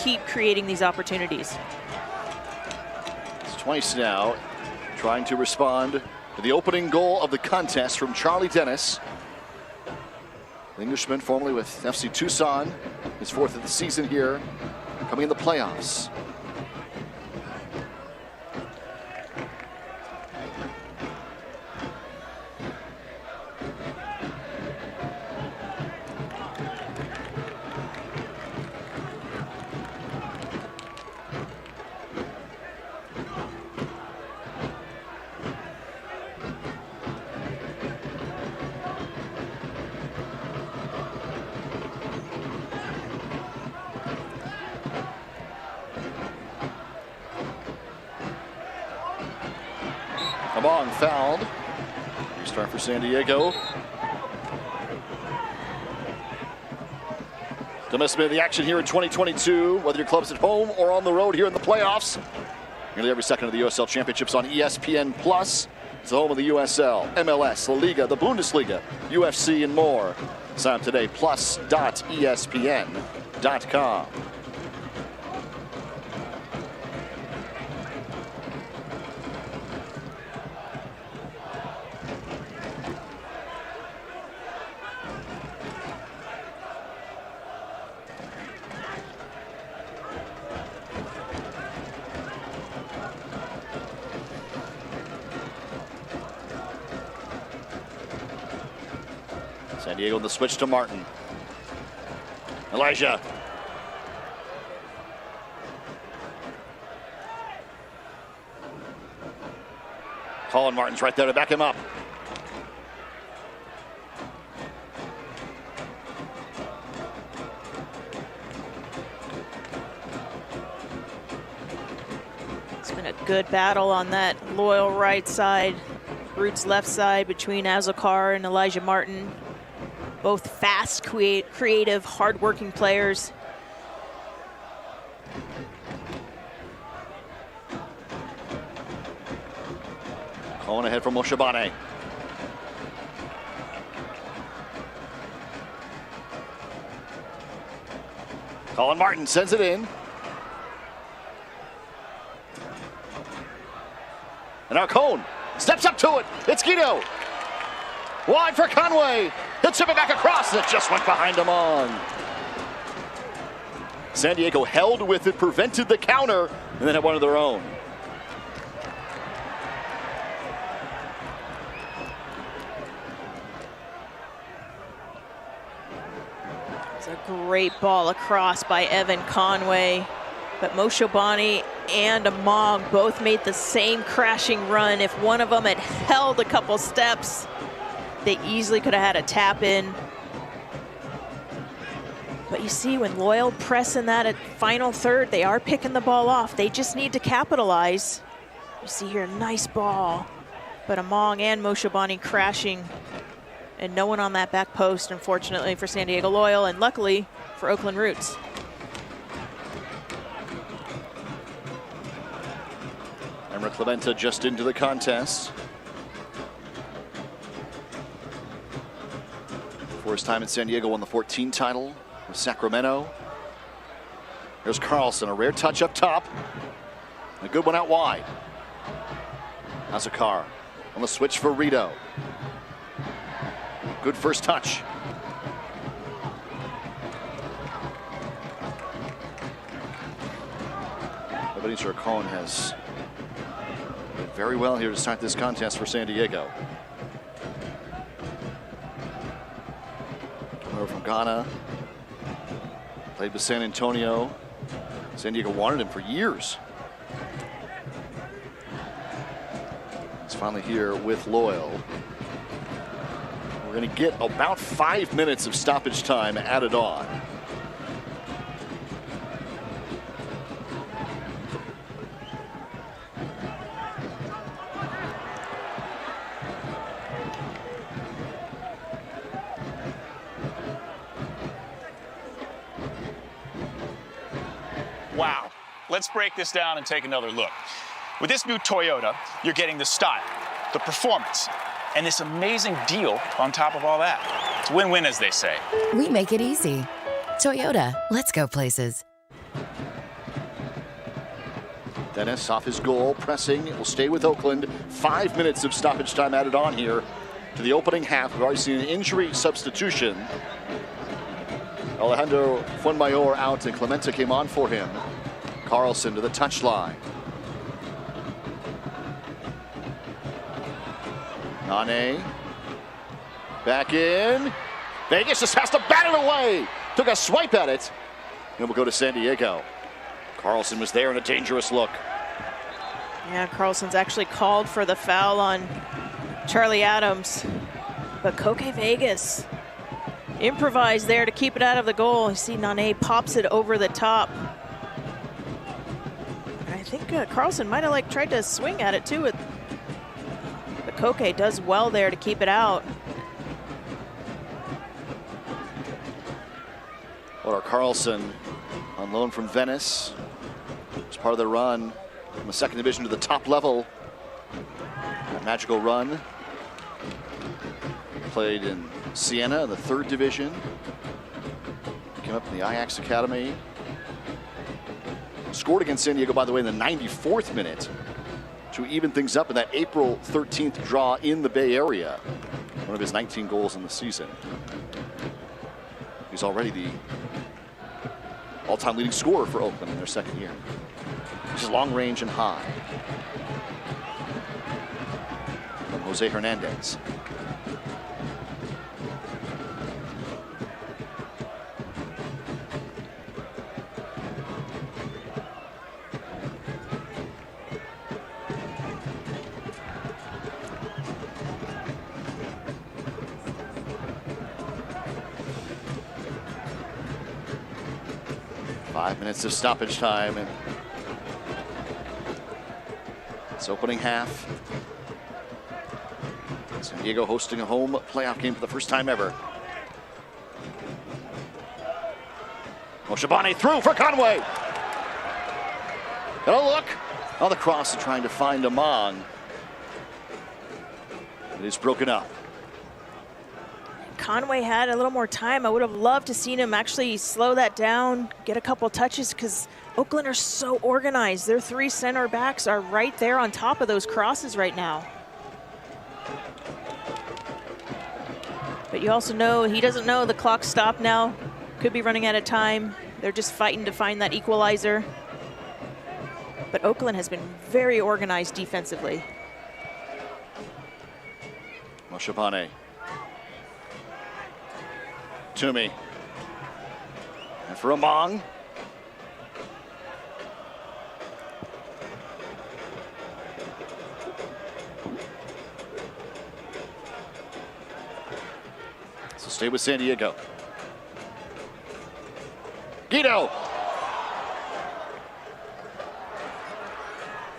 keep creating these opportunities. It's twice now trying to respond to the opening goal of the contest from Charlie Dennis. The Englishman formerly with FC Tucson, his 4th of the season here, coming in the playoffs. Among fouled. Restart for San Diego. Commencement of the action here in 2022, whether your club's at home or on the road here in the playoffs. Nearly every second of the USL Championships on ESPN+. It's the home of the USL, MLS, La Liga, the Bundesliga, UFC, and more. Sign up today, plus.espn.com. San Diego on the switch to Martin. Elijah. Colin Martin's right there to back him up. It's been a good battle on that Loyal right side, Roots left side between Azokar and Elijah Martin. Both fast, creative, hard-working players. Cohen ahead for Moshabane. Colin Martin sends it in. And now Cohen steps up to it. It's Guido. Wide for Conway. He'll chip it back across. It just went behind him on. San Diego held with it, prevented the counter, and then had one of their own. It's a great ball across by Evan Conway. But Moshobani and Among both made the same crashing run. If one of them had held a couple steps, they easily could have had a tap in. But you see, when Loyal press in that at final third, they are picking the ball off. They just need to capitalize. You see here, nice ball. But Among and Moshobani crashing. And no one on that back post, unfortunately, for San Diego Loyal, and luckily for Oakland Roots. Emra Clementa just into the contest. For his time in San Diego, won the 14 title with Sacramento. Here's Carlson, a rare touch up top. A good one out wide. Azokar on the switch for Rito. Good first touch. Ebenezer Cohen has did very well here to start this contest for San Diego. Over from Ghana. Played with San Antonio. San Diego wanted him for years. He's finally here with Loyal. We're going to get about 5 minutes of stoppage time added on. Wow. Let's break this down and take another look. With this new Toyota, you're getting the style, the performance, and this amazing deal on top of all that. It's win-win, as they say. We make it easy. Toyota, let's go places. Dennis off his goal, pressing. It will stay with Oakland. 5 minutes of stoppage time added on here to the opening half. We've already seen an injury substitution. Alejandro Fuenmayor out and Clementa came on for him. Carlson to the touchline. Nane. Back in. Vegas just has to bat it away. Took a swipe at it. And we'll go to San Diego. Carlson was there in a dangerous look. Yeah, Carlson's actually called for the foul on Charlie Adams. But Koke Vegas improvised there to keep it out of the goal. You see Nane pops it over the top. And I think Carlson might have tried to swing at it too. But Koke does well there to keep it out. Or Carlson on loan from Venice. It's part of the run from the second division to the top level. That magical run. Played in Siena, the third division. Came up in the Ajax Academy. Scored against San Diego, by the way, in the 94th minute to even things up in that April 13th draw in the Bay Area. One of his 19 goals in the season. He's already the all-time leading scorer for Oakland in their second year. He's long range and high. From Jose Hernandez. Minutes of stoppage time, and This opening half. San Diego hosting a home playoff game for the first time ever. Moshabane through for Conway. And a look on the cross and trying to find Among. It is broken up. Conway had a little more time. I would have loved to seen him actually slow that down, get a couple touches, because Oakland are so organized. Their 3 center backs are right there on top of those crosses right now. But you also know he doesn't know the clock stopped now. Could be running out of time. They're just fighting to find that equalizer. But Oakland has been very organized defensively. Moshabane. Toomey. And for Among. So stay with San Diego. Guido.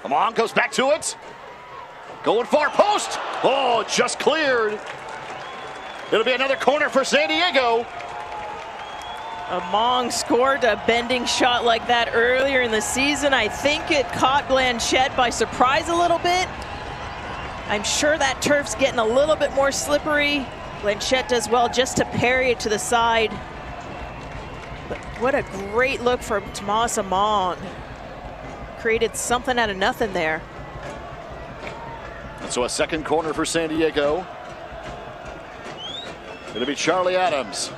Among goes back to it. Going far post. Oh, just cleared. It'll be another corner for San Diego. Among scored a bending shot like that earlier in the season. I think it caught Blanchette by surprise a little bit. I'm sure that turf's getting a little bit more slippery. Blanchette does well just to parry it to the side. But what a great look for Tomas Among. Created something out of nothing there. And so a second corner for San Diego. It'll be Charlie Adams.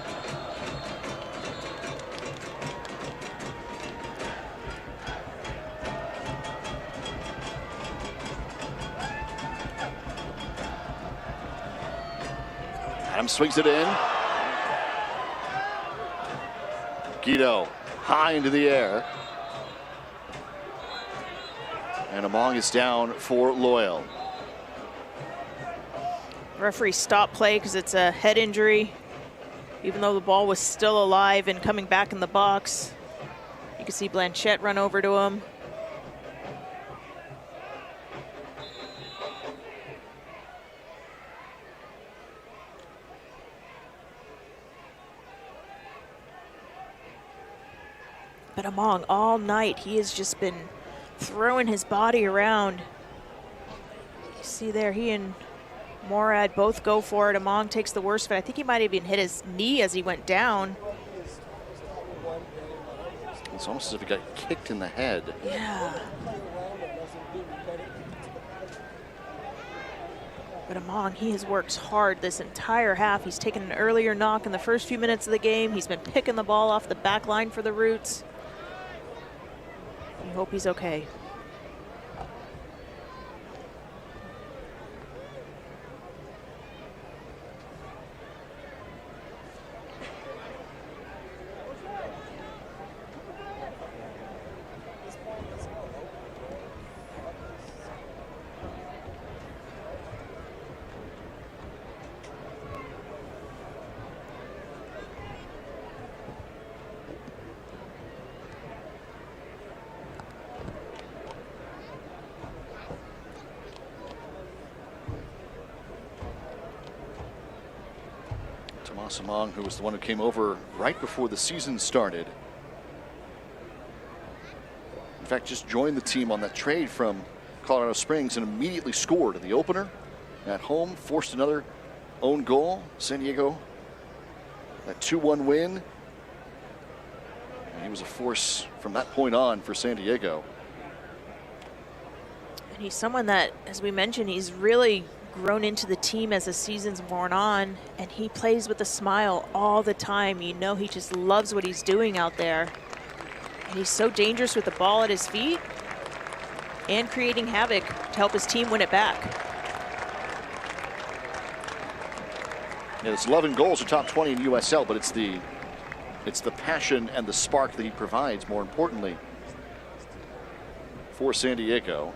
Adams swings it in. Guido high into the air. And Among is down for Loyal. Referee stopped play because it's a head injury. Even though the ball was still alive and coming back in the box. You can see Blanchette run over to him. But Among all night, he has just been throwing his body around. You see there, he and Morad both go for it. Among takes the worst of it. I think he might have even hit his knee as he went down. It's almost as if he got kicked in the head. Yeah. But Among, he has worked hard this entire half. He's taken an earlier knock in the first few minutes of the game. He's been picking the ball off the back line for the Roots. We hope he's okay. Tomas Among, who was the one who came over right before the season started. In fact, just joined the team on that trade from Colorado Springs and immediately scored in the opener at home, forced another own goal. San Diego, that 2-1 win. And he was a force from that point on for San Diego. And he's someone that, as we mentioned, he's really grown into the team as the season's worn on, and he plays with a smile all the time. You know, he just loves what he's doing out there. And he's so dangerous with the ball at his feet and creating havoc to help his team win it back. Yeah, his 11 goals are top 20 in USL, but it's the passion and the spark that he provides, more importantly, for San Diego.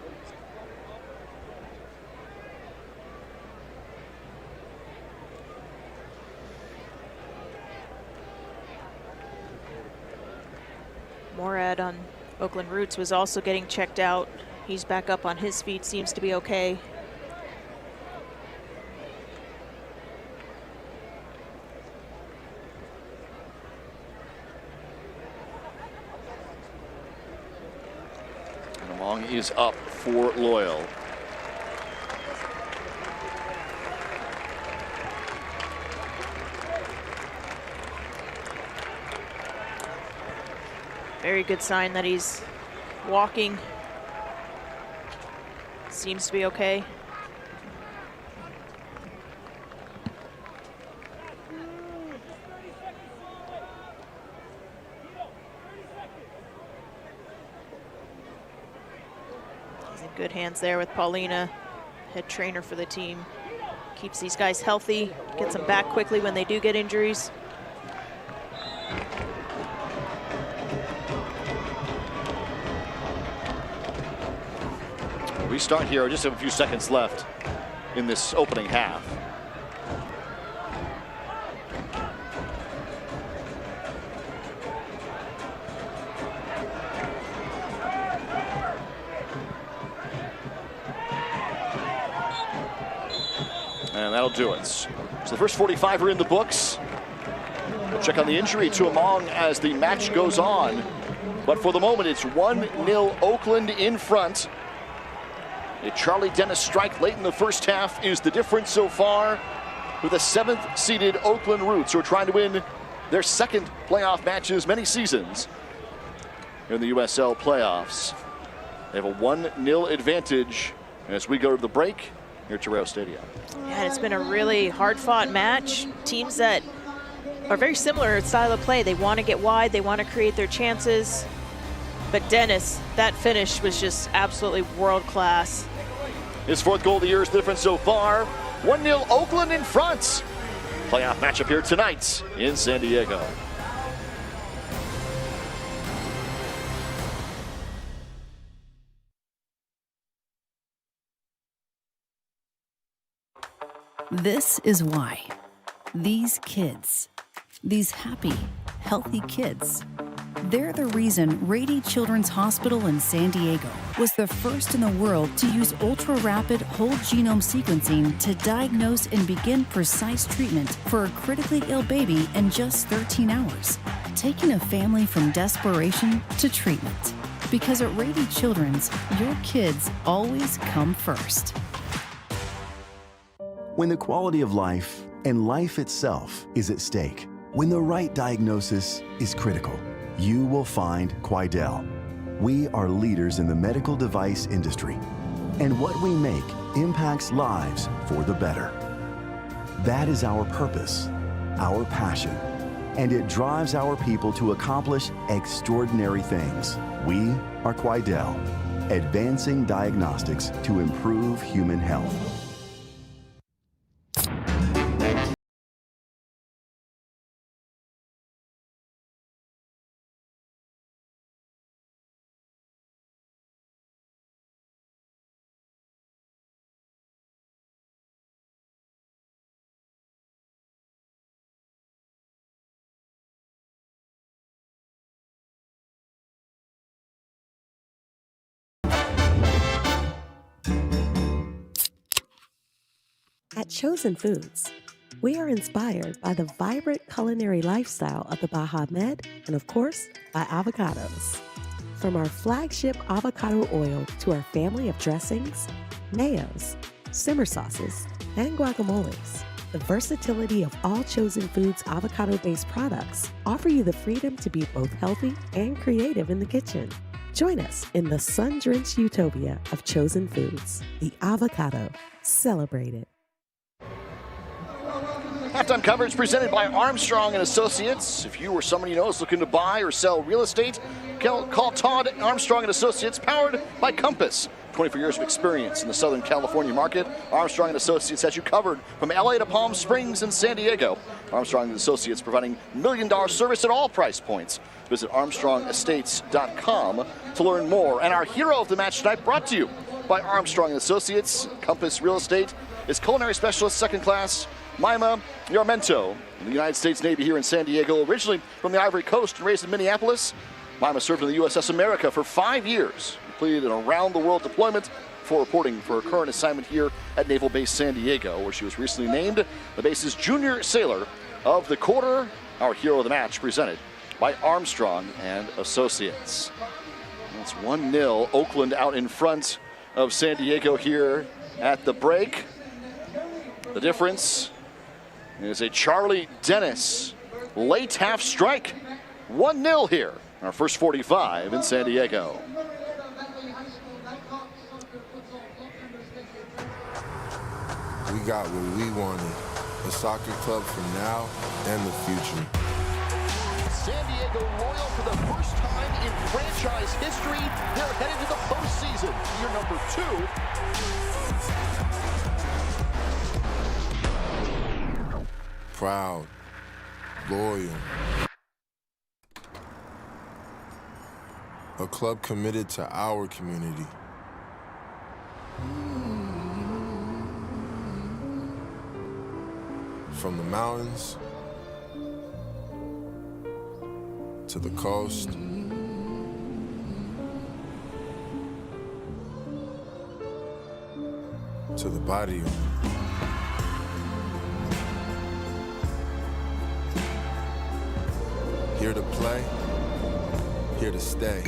Morad on Oakland Roots was also getting checked out. He's back up on his feet, seems to be okay. And Among is up for Loyal. Very good sign that he's walking. Seems to be okay. He's in good hands there with Paulina, head trainer for the team. Keeps these guys healthy, gets them back quickly when they do get injuries. We start here, just have a few seconds left in this opening half. And that'll do it. So the first 45 are in the books. We'll check on the injury to Among as the match goes on. But for the moment, it's 1-0 Oakland in front. A Charlie Dennis strike late in the first half is the difference so far, with the 7th-seeded Oakland Roots, who are trying to win their second playoff matches many seasons in the USL playoffs. They have a 1-0 advantage as we go to the break here at Torreo Stadium. Yeah, it's been a really hard-fought match. Teams that are very similar in style of play. They want to get wide, they want to create their chances. But Dennis, that finish was just absolutely world-class. His 4th goal of the year is the difference so far. 1-0 Oakland in front. Playoff matchup here tonight in San Diego. This is why. These kids, these happy, healthy kids, they're the reason Rady Children's Hospital in San Diego was the first in the world to use ultra-rapid whole genome sequencing to diagnose and begin precise treatment for a critically ill baby in just 13 hours, taking a family from desperation to treatment. Because at Rady Children's, your kids always come first. When the quality of life and life itself is at stake, when the right diagnosis is critical, you will find Quidel. We are leaders in the medical device industry, and what we make impacts lives for the better. That is our purpose, our passion, and it drives our people to accomplish extraordinary things. We are Quidel, advancing diagnostics to improve human health. At Chosen Foods, we are inspired by the vibrant culinary lifestyle of the Baja Med and, of course, by avocados. From our flagship avocado oil to our family of dressings, mayos, simmer sauces, and guacamoles, the versatility of all Chosen Foods avocado-based products offer you the freedom to be both healthy and creative in the kitchen. Join us in the sun-drenched utopia of Chosen Foods, the avocado. Celebrate it. Halftime coverage presented by Armstrong & Associates. If you or someone you know is looking to buy or sell real estate, call Todd Armstrong & Associates, powered by Compass. 24 years of experience in the Southern California market. Armstrong & Associates has you covered from LA to Palm Springs and San Diego. Armstrong & Associates providing $1 million service at all price points. Visit ArmstrongEstates.com to learn more. And our hero of the match tonight, brought to you by Armstrong & Associates, Compass Real Estate, is culinary specialist second class Maima Yarmento, in the United States Navy here in San Diego, originally from the Ivory Coast and raised in Minneapolis. Maima served in the USS America for 5 years, completed an around-the-world deployment for reporting for her current assignment here at Naval Base San Diego, where she was recently named the base's junior sailor of the quarter. Our hero of the match presented by Armstrong and Associates. It's 1-0, Oakland out in front of San Diego here at the break. The difference is a Charlie Dennis late half strike. 1-0 here, our first 45 in San Diego. We got what we wanted, a soccer club for now and the future. San Diego Royal for the first time in franchise history. They're headed to the postseason. Year number 2. Proud, loyal. A club committed to our community. From the mountains to the coast, to the barrio. Here to play, here to stay.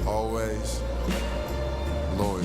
Always loyal.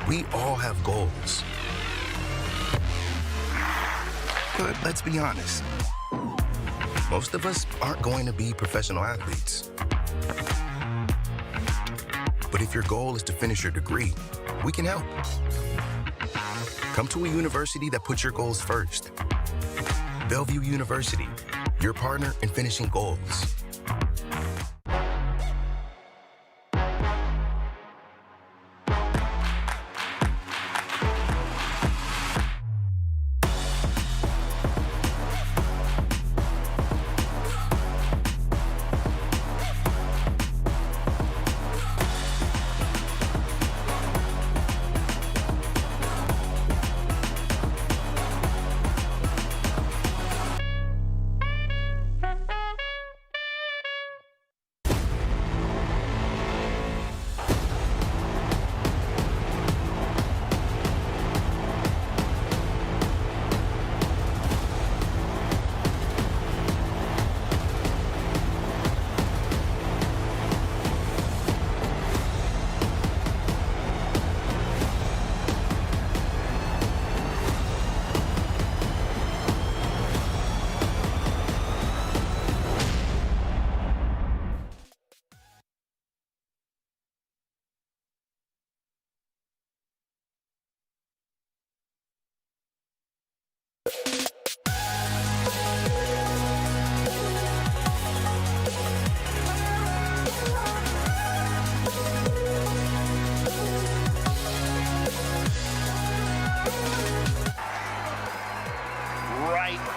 We all have goals. But let's be honest, most of us aren't going to be professional athletes. But if your goal is to finish your degree, we can help. Come to a university that puts your goals first. Bellevue University, your partner in finishing goals.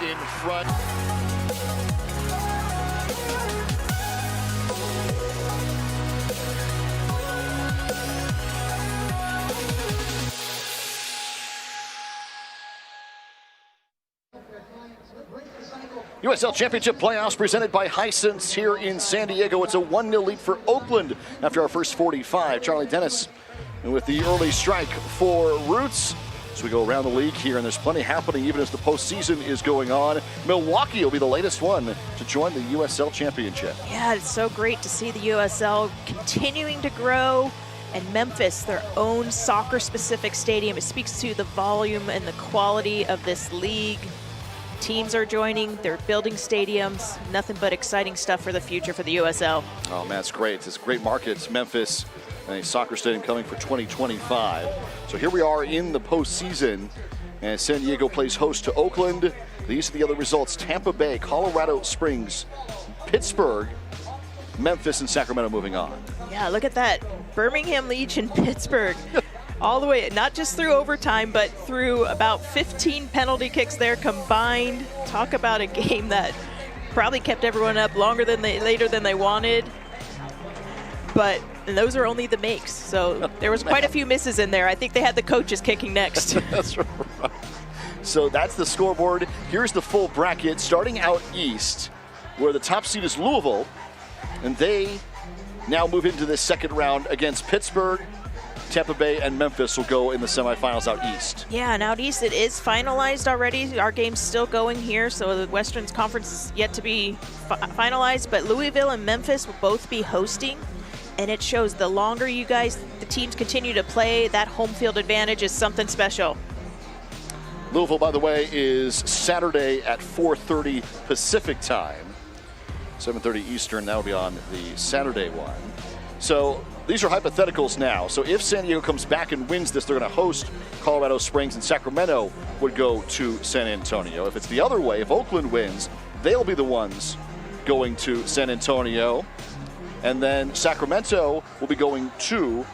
In front. USL Championship playoffs presented by Hisense here in San Diego. It's a 1-0 lead for Oakland after our first 45. Charlie Dennis with the early strike for Roots. So we go around the league here, and there's plenty happening even as the postseason is going on. Milwaukee will be the latest one to join the USL Championship. Yeah, it's so great to see the USL continuing to grow. And Memphis, their own soccer-specific stadium. It speaks to the volume and the quality of this league. Teams are joining, they're building stadiums. Nothing but exciting stuff for the future for the USL. Oh, man, it's great. It's a great market, Memphis, and a soccer stadium coming for 2025. So here we are in the postseason, and San Diego plays host to Oakland. These are the other results: Tampa Bay, Colorado Springs, Pittsburgh, Memphis, and Sacramento moving on. Yeah, look at that. Birmingham Legion, Pittsburgh. All the way, not just through overtime, but through about 15 penalty kicks there combined. Talk about a game that probably kept everyone up later than they wanted. And those are only the makes. So there was quite a few misses in there. I think they had the coaches kicking next. That's right. So that's the scoreboard. Here's the full bracket starting out east, where the top seed is Louisville, and they now move into this second round against Pittsburgh. Tampa Bay and Memphis will go in the semifinals out east. Yeah, and out east it is finalized already. Our game's still going here, so the Western Conference is yet to be finalized, but Louisville and Memphis will both be hosting, and it shows the longer the teams continue to play, that home field advantage is something special. Louisville, by the way, is Saturday at 4:30 Pacific time, 7:30 Eastern. That will be on the Saturday one. So these are hypotheticals now. So if San Diego comes back and wins this, they're going to host Colorado Springs, and Sacramento would go to San Antonio. If it's the other way, if Oakland wins, they'll be the ones going to San Antonio. And then Sacramento will be going to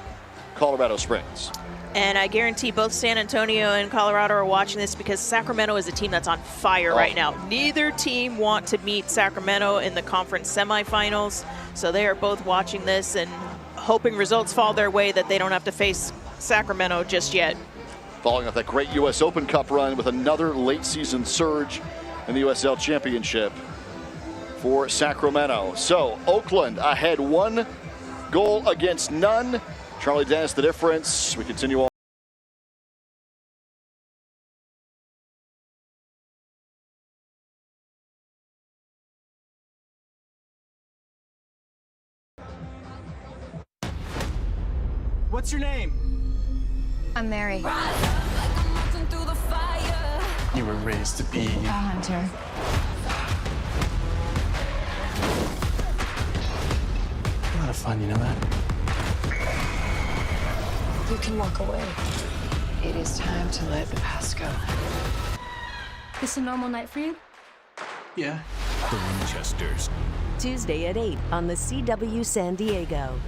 Colorado Springs. And I guarantee both San Antonio and Colorado are watching this because Sacramento is a team that's on fire right now. Neither team want to meet Sacramento in the conference semifinals, so they are both watching this and hoping results fall their way that they don't have to face Sacramento just yet. Following up that great U.S. Open Cup run with another late season surge in the USL Championship for Sacramento. So Oakland ahead 1 goal against none. Charlie Dennis, the difference. We continue on. What's your name? I'm Mary. You were raised to be A hunter. a lot of fun, you know that? You can walk away. It is time to let the past go. This a normal night for you? Yeah. The Winchesters. Tuesday at 8 on the CW San Diego.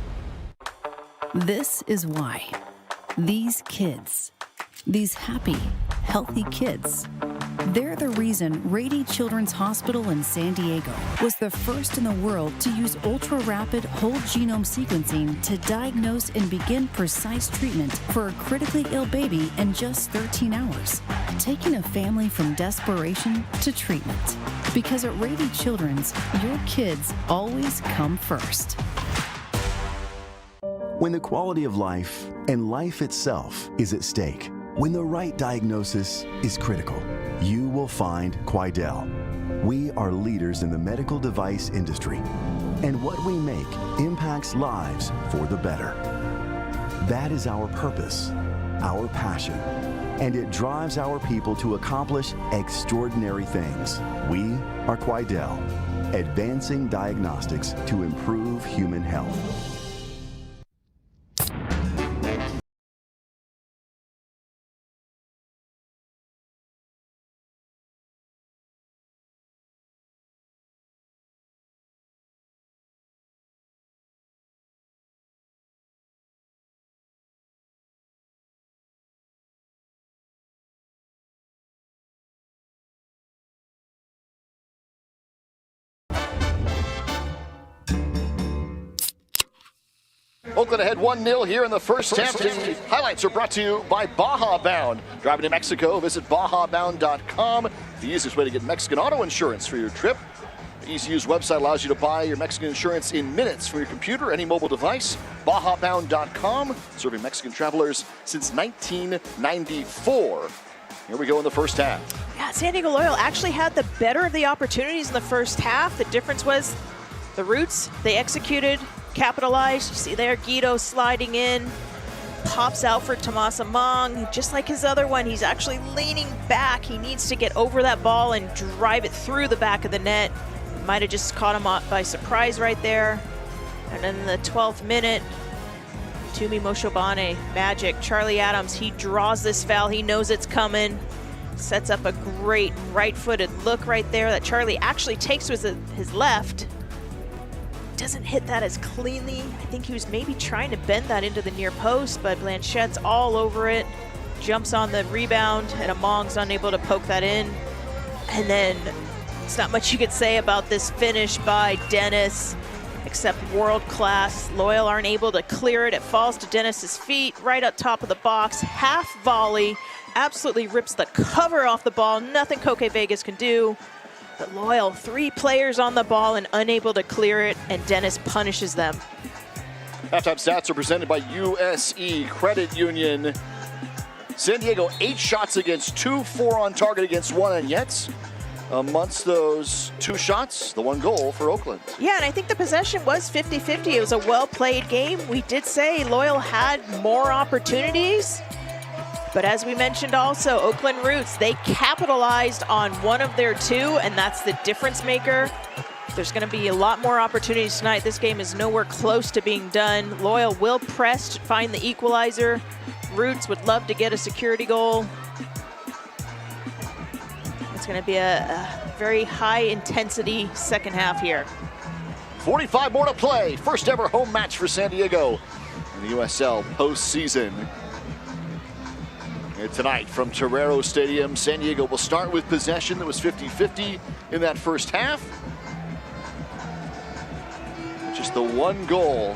This is why. These kids, these happy, healthy kids, they're the reason Rady Children's Hospital in San Diego was the first in the world to use ultra-rapid whole genome sequencing to diagnose and begin precise treatment for a critically ill baby in just 13 hours, taking a family from desperation to treatment. Because at Rady Children's, your kids always come first. When the quality of life and life itself is at stake, when the right diagnosis is critical, you will find Quidel. We are leaders in the medical device industry, and what we make impacts lives for the better. That is our purpose, our passion, and it drives our people to accomplish extraordinary things. We are Quidel, advancing diagnostics to improve human health. Oakland ahead 1-0 here in the first half. The highlights are brought to you by Baja Bound. Driving to Mexico, visit BajaBound.com. The easiest way to get Mexican auto insurance for your trip. The easy-to-use website allows you to buy your Mexican insurance in minutes from your computer, any mobile device. BajaBound.com, serving Mexican travelers since 1994. Here we go in the first half. Yeah, San Diego Loyal actually had the better of the opportunities in the first half. The difference was the Roots, they executed, capitalized. You see there, Guido sliding in, pops out for Tomas Among. Just like his other one, he's actually leaning back. He needs to get over that ball and drive it through the back of the net. Might have just caught him by surprise right there. And then in the 12th minute, Tumi Moshobane, magic. Charlie Adams, he draws this foul. He knows it's coming. Sets up a great right-footed look right there that Charlie actually takes with his left. Doesn't hit that as cleanly. I think he was maybe trying to bend that into the near post, but Blanchette's all over it. Jumps on the rebound, and Among's unable to poke that in. And then it's not much you could say about this finish by Dennis, except world class. Loyal aren't able to clear it. It falls to Dennis's feet, right up top of the box. Half volley, absolutely rips the cover off the ball. Nothing Koke Vegas can do. But Loyal, 3 players on the ball and unable to clear it, and Dennis punishes them. Halftime stats are presented by USE Credit Union. San Diego, 8 shots against 2, 4 on target against 1, and yet amongst those 2 shots, the 1 goal for Oakland. Yeah, and I think the possession was 50-50. It was a well-played game. We did say Loyal had more opportunities. But as we mentioned also, Oakland Roots, they capitalized on 1 of their 2, and that's the difference maker. There's going to be a lot more opportunities tonight. This game is nowhere close to being done. Loyal will press to find the equalizer. Roots would love to get a security goal. It's going to be a very high-intensity second half here. 45 more to play. First ever home match for San Diego in the USL postseason. And tonight from Torero Stadium, San Diego will start with possession that was 50-50 in that first half. Just the 1 goal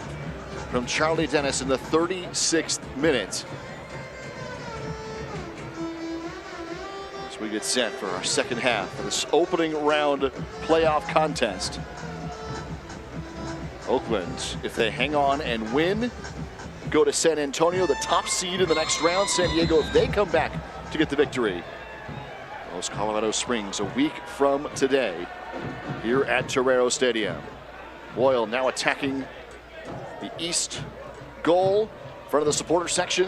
from Charlie Dennis in the 36th minute. As we get set for our second half of this opening round playoff contest. Oakland, if they hang on and win, go to San Antonio, the top seed in the next round. San Diego, if they come back to get the victory, Los Colorado Springs a week from today here at Torero Stadium. Loyal now attacking the east goal, in front of the supporter section.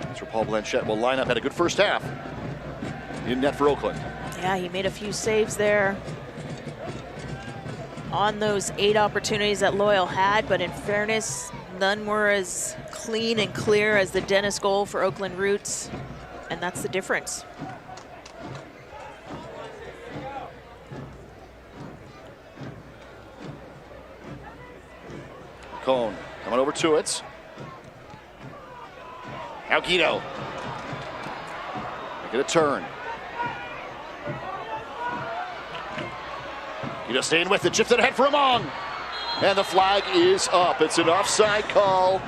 That's where Paul Blanchette will line up. Had a good first half in net for Oakland. Yeah, he made a few saves there on those 8 opportunities that Loyal had, but in fairness, none were as clean and clear as the Dennis goal for Oakland Roots, and that's the difference. Cone coming over to it. Now Guido. Making a turn. Guido staying with it, chips it ahead for Among. And the flag is up. It's an offside call.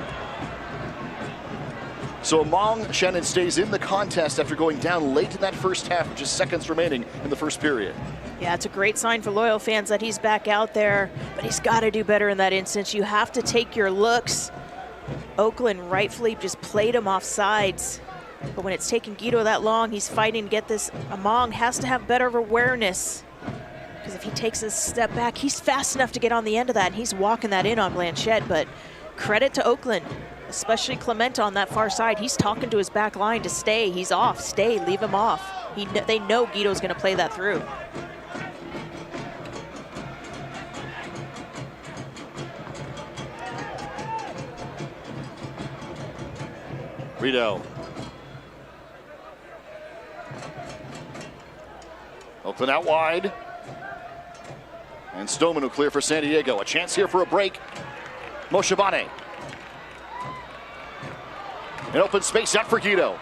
So Among, Shannon, stays in the contest after going down late in that first half, with just seconds remaining in the first period. Yeah, it's a great sign for Loyal fans that he's back out there, but he's got to do better in that instance. You have to take your looks. Oakland rightfully just played him off sides, but when it's taking Guido that long, he's fighting to get this. Among has to have better awareness, because if he takes a step back, he's fast enough to get on the end of that, and he's walking that in on Blanchette. But credit to Oakland, especially Clement on that far side. He's talking to his back line to stay. He's off. Stay. Leave him off. They know Guido's going to play that through. Rito. Oakland out wide. And Stoneman will clear for San Diego. A chance here for a break. Moshobane. An open space out for Guido.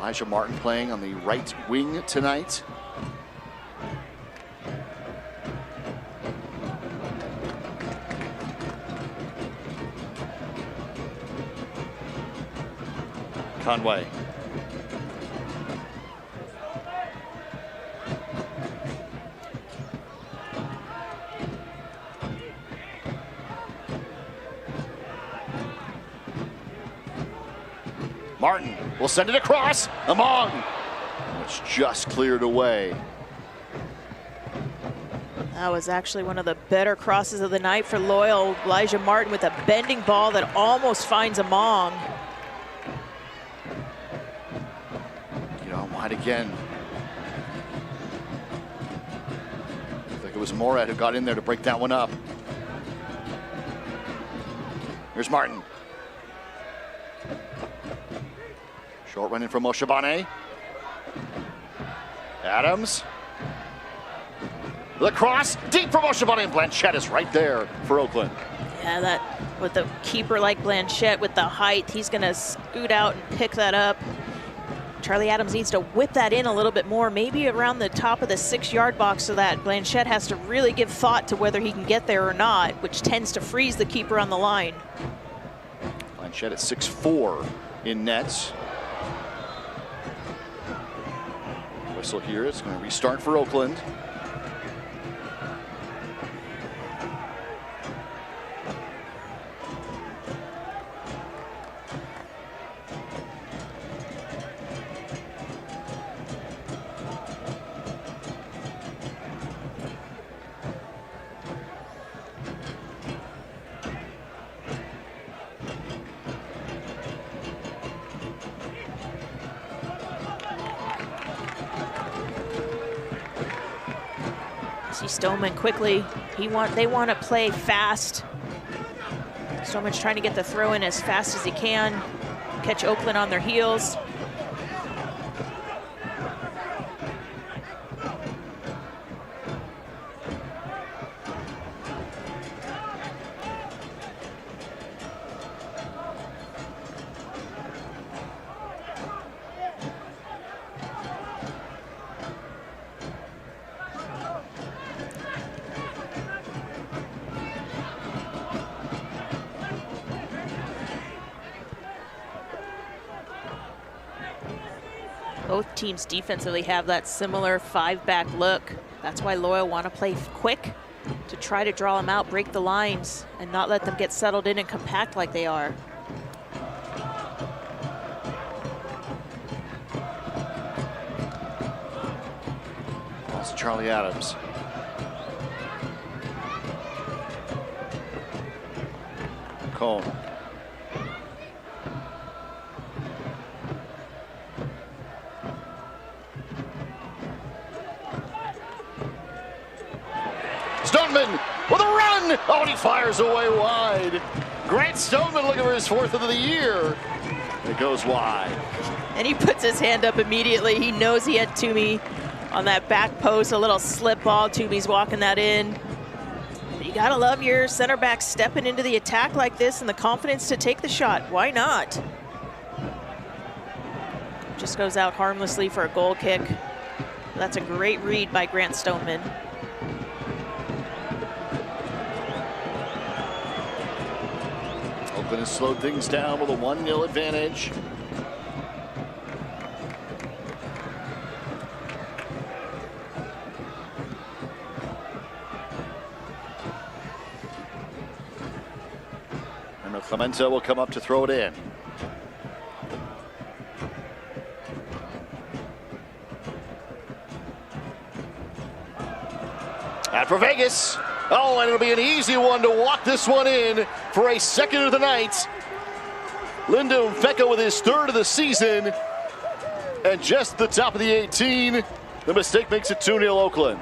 Elijah Martin playing on the right wing tonight. Conway. Martin will send it across. Among. It's just cleared away. That was actually one of the better crosses of the night for Loyal. Elijah Martin with a bending ball that almost finds Among. Get on wide again. I think it was Morad who got in there to break that one up. Here's Martin. Short run in from Moshabane. Adams. The cross, deep from Moshabane, and Blanchett is right there for Oakland. Yeah, that with the keeper like Blanchett with the height, he's gonna scoot out and pick that up. Charlie Adams needs to whip that in a little bit more, maybe around the top of the 6-yard box, so that Blanchett has to really give thought to whether he can get there or not, which tends to freeze the keeper on the line. Blanchett at 6'4" in nets. Whistle here, it's going to restart for Oakland. See Stoneman quickly. They want to play fast. Stoneman's trying to get the throw in as fast as he can. Catch Oakland on their heels. Both teams defensively have that similar 5-back look. That's why Loyal want to play quick to try to draw them out, break the lines, and not let them get settled in and compact like they are. Also Charlie Adams. Cone. Stoneman with a run! Oh, and he fires away wide. Grant Stoneman looking for his 4th of the year. It goes wide. And he puts his hand up immediately. He knows he had Toomey on that back post, a little slip ball. Toomey's walking that in. But you gotta love your center back stepping into the attack like this and the confidence to take the shot. Why not? Just goes out harmlessly for a goal kick. That's a great read by Grant Stoneman. Oakland has slowed things down with a 1-0 advantage. And Clemente will come up to throw it in. And for Vegas. Oh, and it'll be an easy one to walk this one in for a 2nd of the night. Lindo Mfeka with his 3rd of the season. And just the top of the 18. The mistake makes it 2-0 Oakland.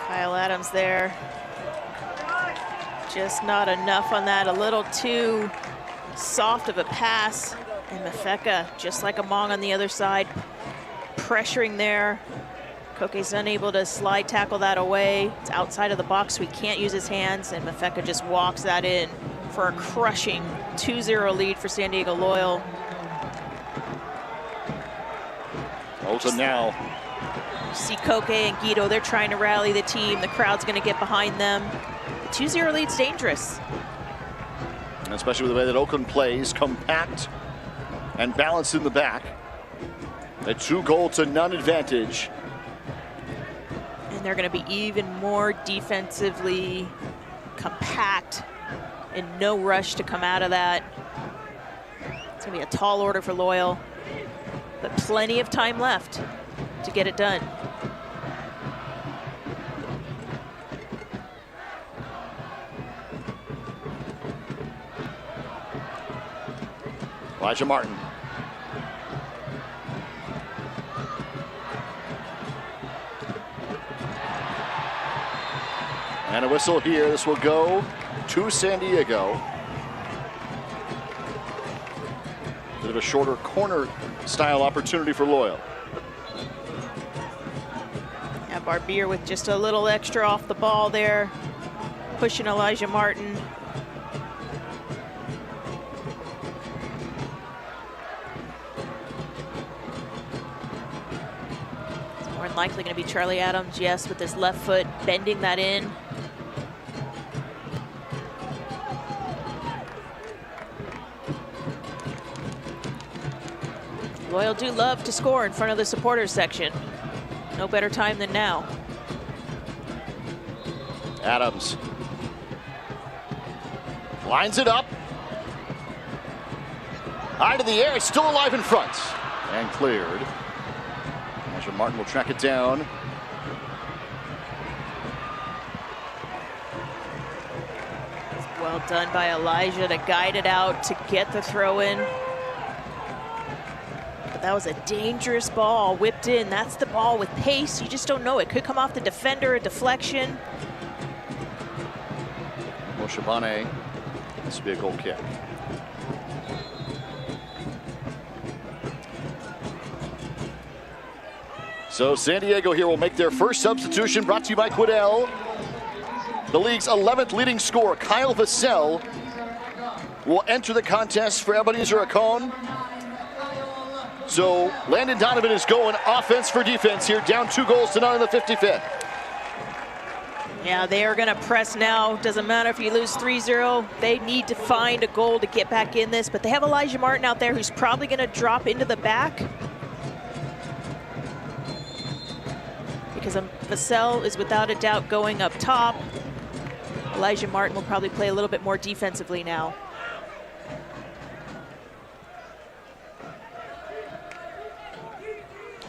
Kyle Adams there. Just not enough on that. A little too soft of a pass. And Mafeka, just like Among on the other side, pressuring there. Koke's unable to slide tackle that away. It's outside of the box, so he can't use his hands, and Mafeka just walks that in for a crushing 2-0 lead for San Diego Loyal. Oakland now. See Koke and Guido, they're trying to rally the team. The crowd's going to get behind them. The 2-0 lead's dangerous. And especially with the way that Oakland plays, compact and balanced in the back. A 2-goal-to-none advantage. And they're going to be even more defensively compact and no rush to come out of that. It's going to be a tall order for Loyal, but plenty of time left to get it done. Elijah Martin. And a whistle here. This will go to San Diego. Bit of a shorter corner style opportunity for Loyal. Yeah, Barbier with just a little extra off the ball there, pushing Elijah Martin. It's more than likely going to be Charlie Adams, yes, with his left foot bending that in. Loyal do love to score in front of the supporters section. No better time than now. Adams lines it up. High to the air, still alive in front. And cleared. Elijah Martin will track it down. Well done by Elijah to guide it out to get the throw in. But that was a dangerous ball whipped in. That's the ball with pace. You just don't know. It could come off the defender, a deflection. Moshabane. This will be a goal kick. So San Diego here will make their first substitution, brought to you by Quidel. The league's 11th leading scorer, Kyle Vassell, will enter the contest for Ebenezer Acon. So Landon Donovan is going offense for defense here, down 2-0 in the 55th. Yeah, they are going to press now. Doesn't matter if you lose 3-0. They need to find a goal to get back in this. But they have Elijah Martin out there who's probably going to drop into the back. Because Vassell is without a doubt going up top. Elijah Martin will probably play a little bit more defensively now.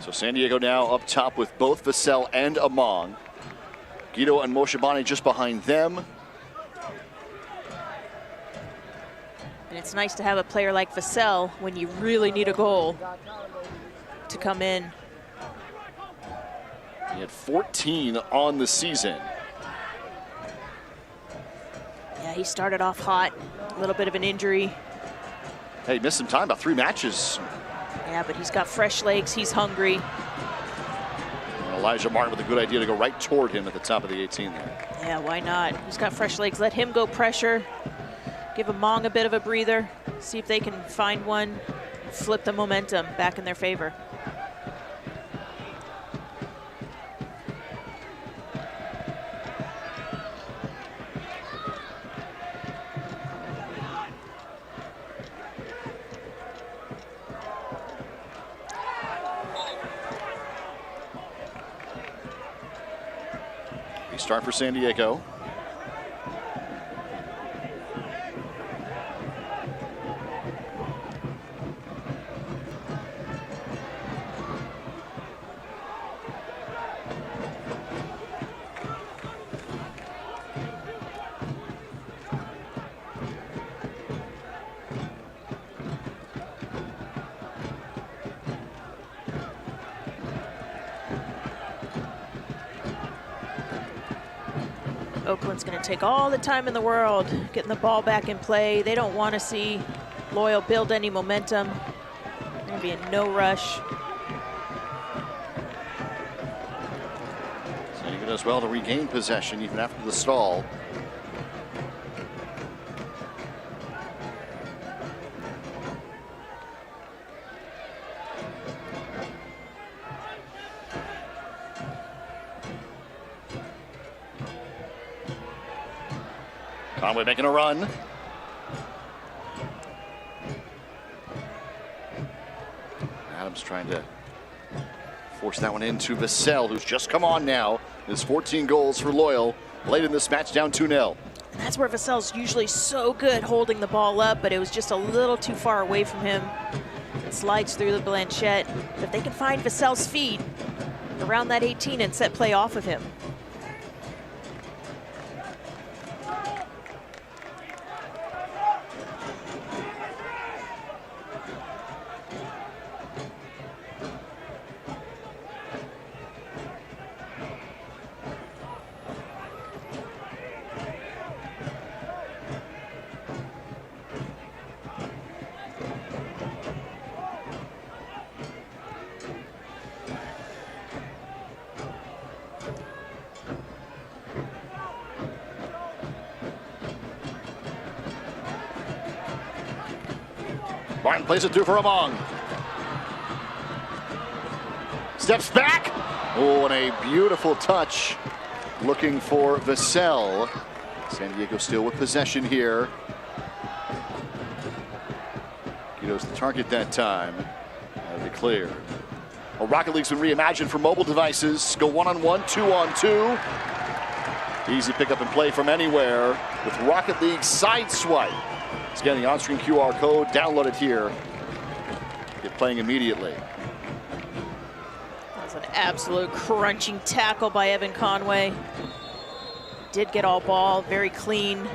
So San Diego now up top with both Vassell and Among. Guido and Moshabane just behind them. And it's nice to have a player like Vassell when you really need a goal to come in. He had 14 on the season. Yeah, he started off hot, a little bit of an injury. Hey, missed some time, about 3 matches. Yeah, but he's got fresh legs, he's hungry. And Elijah Martin with a good idea to go right toward him at the top of the 18 there. Yeah, why not? He's got fresh legs, let him go pressure. Give Among a bit of a breather, see if they can find one, flip the momentum back in their favor. Start for San Diego. Oakland's going to take all the time in the world getting the ball back in play. They don't want to see Loyal build any momentum. Gonna be a no rush. San Diego does well to regain possession even after the stall. Conway making a run. Adams trying to force that one into Vassell, who's just come on now. There's 14 goals for Loyal late in this match, down 2-0. And that's where Vassell's usually so good holding the ball up, but it was just a little too far away from him. It slides through the Blanchette. But if they can find Vassell's feet around that 18 and set play off of him. Martin plays it through for Among. Steps back. Oh, and a beautiful touch. Looking for Vassell. San Diego still with possession here. Guido's the target that time. That'll be clear. Well, Rocket League's been reimagined for mobile devices. Go 1-on-1, 2-on-2. Easy pickup and play from anywhere with Rocket League side swipe. Scan the on-screen QR code, download it here. Get playing immediately. That was an absolute crunching tackle by Evan Conway. Did get all ball, very clean.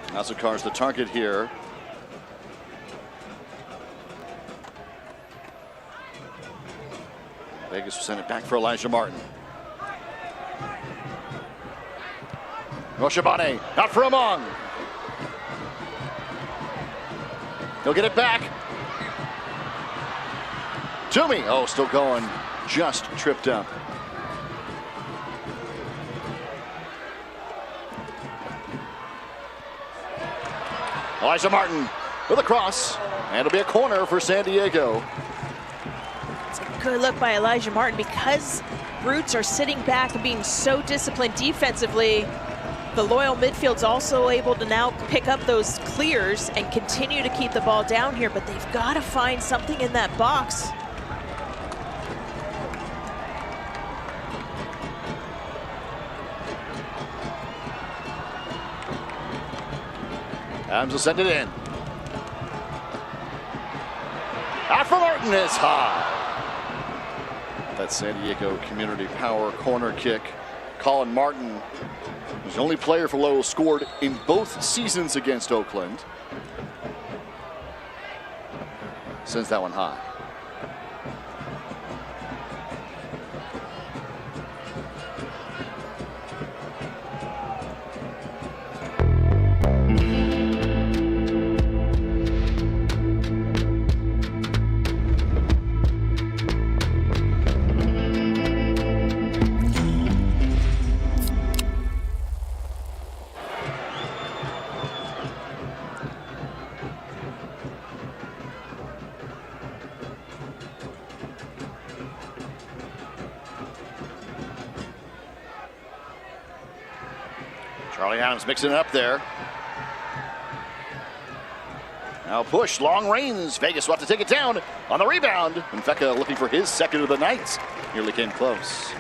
Azucar's the target here. Vegas will send it back for Elijah Martin. Roshabane, not for Among. He'll get it back. Toomey, oh, still going, just tripped up. Elijah Martin with a cross, and it'll be a corner for San Diego. It's a good look by Elijah Martin because Brutes are sitting back and being so disciplined defensively. The Loyal midfield's also able to now pick up those clears and continue to keep the ball down here, but they've got to find something in that box. Adams will send it in. After Martin is high. That San Diego Community Power corner kick. Colin Martin, who's the only player for Loyal scored in both seasons against Oakland. Sends that one high. Charlie Adams mixing it up there. Now push, long range. Vegas will have to take it down on the rebound. Nfeka looking for his second of the night. Nearly came close.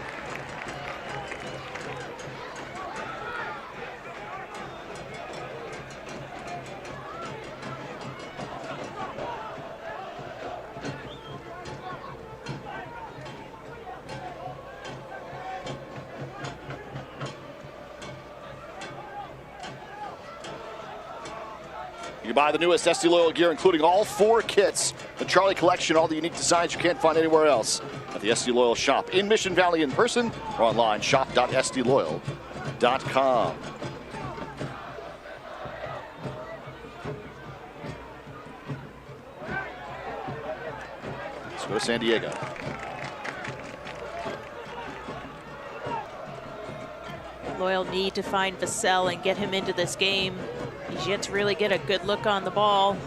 You can buy the newest SD Loyal gear, including all 4 kits The Charlie Collection, all the unique designs you can't find anywhere else at the SD Loyal shop in Mission Valley in person or online, shop.sdloyal.com. Let's go to San Diego. Loyal need to find Vassell and get him into this game. He's yet to really get a good look on the ball.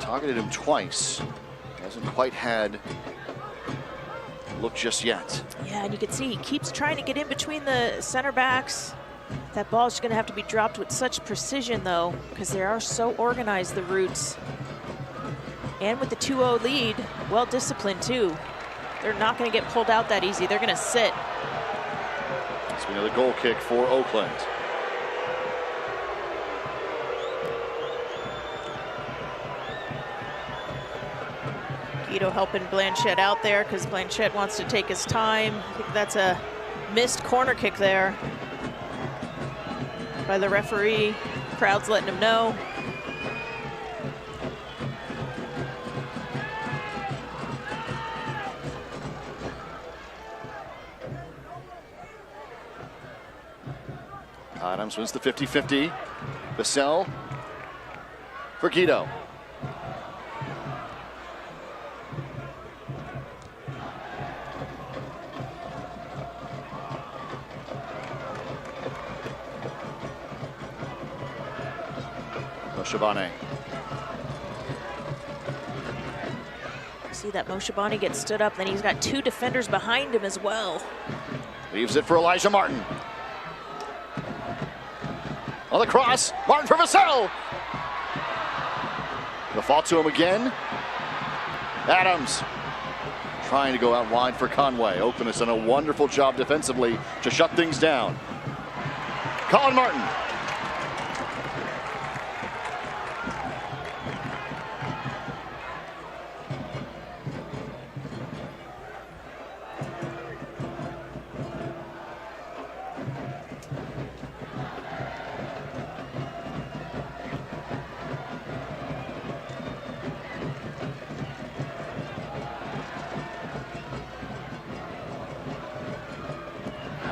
Targeted him twice. Hasn't quite had a look just yet. Yeah, and you can see he keeps trying to get in between the center backs. That ball's just gonna have to be dropped with such precision though, because they are so organized, the Roots. And with the 2-0 lead, well disciplined too. They're not gonna get pulled out that easy. They're gonna sit. It's another goal kick for Oakland. Guido helping Blanchett out there because Blanchett wants to take his time. I think that's a missed corner kick there by the referee. Crowd's letting him know. Adams wins the 50-50. Vassell for Guido. Moshabane. See that Moshabane gets stood up, then he's got two defenders behind him as well. Leaves it for Elijah Martin. On the cross, Martin for Vassell. The fall to him again. Adams trying to go out wide for Conway. Oakland has done a wonderful job defensively to shut things down. Colin Martin.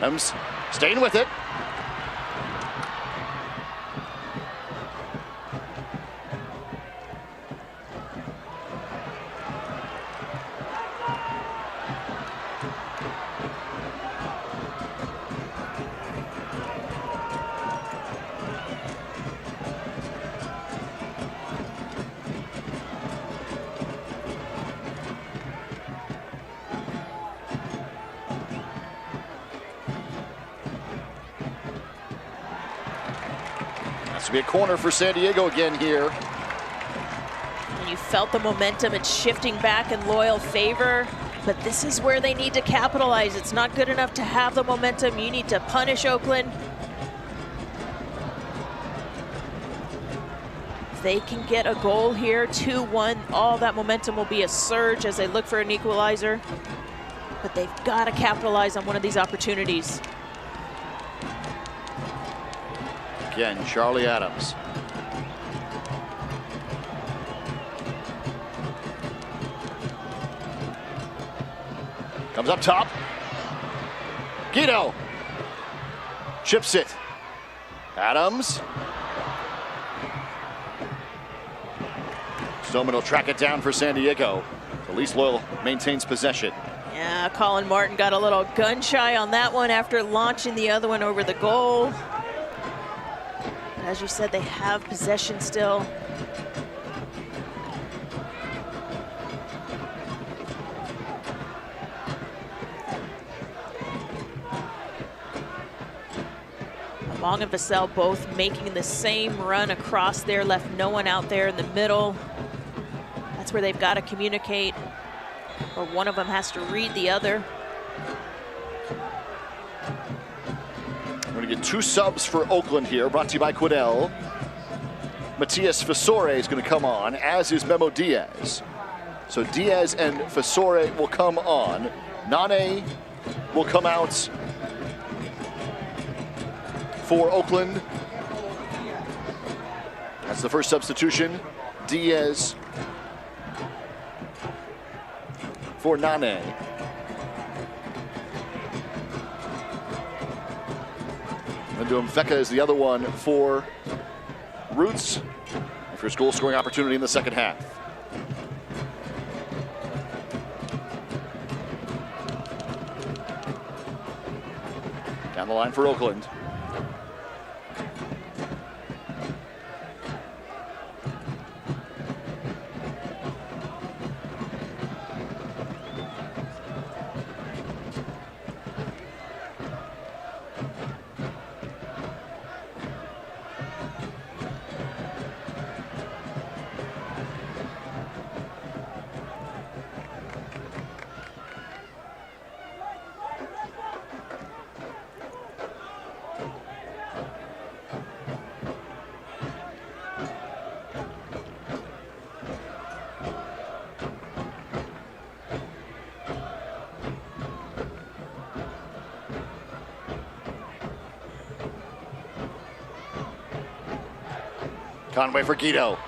Adams staying with it. Has to be a corner for San Diego again here. And you felt the momentum. It's shifting back in Loyal favor, but this is where they need to capitalize. It's not good enough to have the momentum. You need to punish Oakland. If they can get a goal here, 2-1, all that momentum will be a surge as they look for an equalizer. But they've got to capitalize on one of these opportunities. Again, Charlie Adams. Comes up top. Guido. Chips it. Adams. Stoneman will track it down for San Diego. At least Loyal maintains possession. Yeah, Colin Martin got a little gun shy on that one after launching the other one over the goal. As you said, they have possession still. Long and Vassell both making the same run across there, left no one out there in the middle. That's where they've got to communicate, or one of them has to read the other. We're going to get two subs for Oakland here, brought to you by Quidel. Matias Fasore is going to come on, as is Memo Diaz. So Diaz and Fasore will come on. Nane will come out for Oakland. That's the first substitution. Diaz for Nane. Veka is the other one for Roots. First goal scoring opportunity in the second half. Down the line for Oakland. Conway for Guido.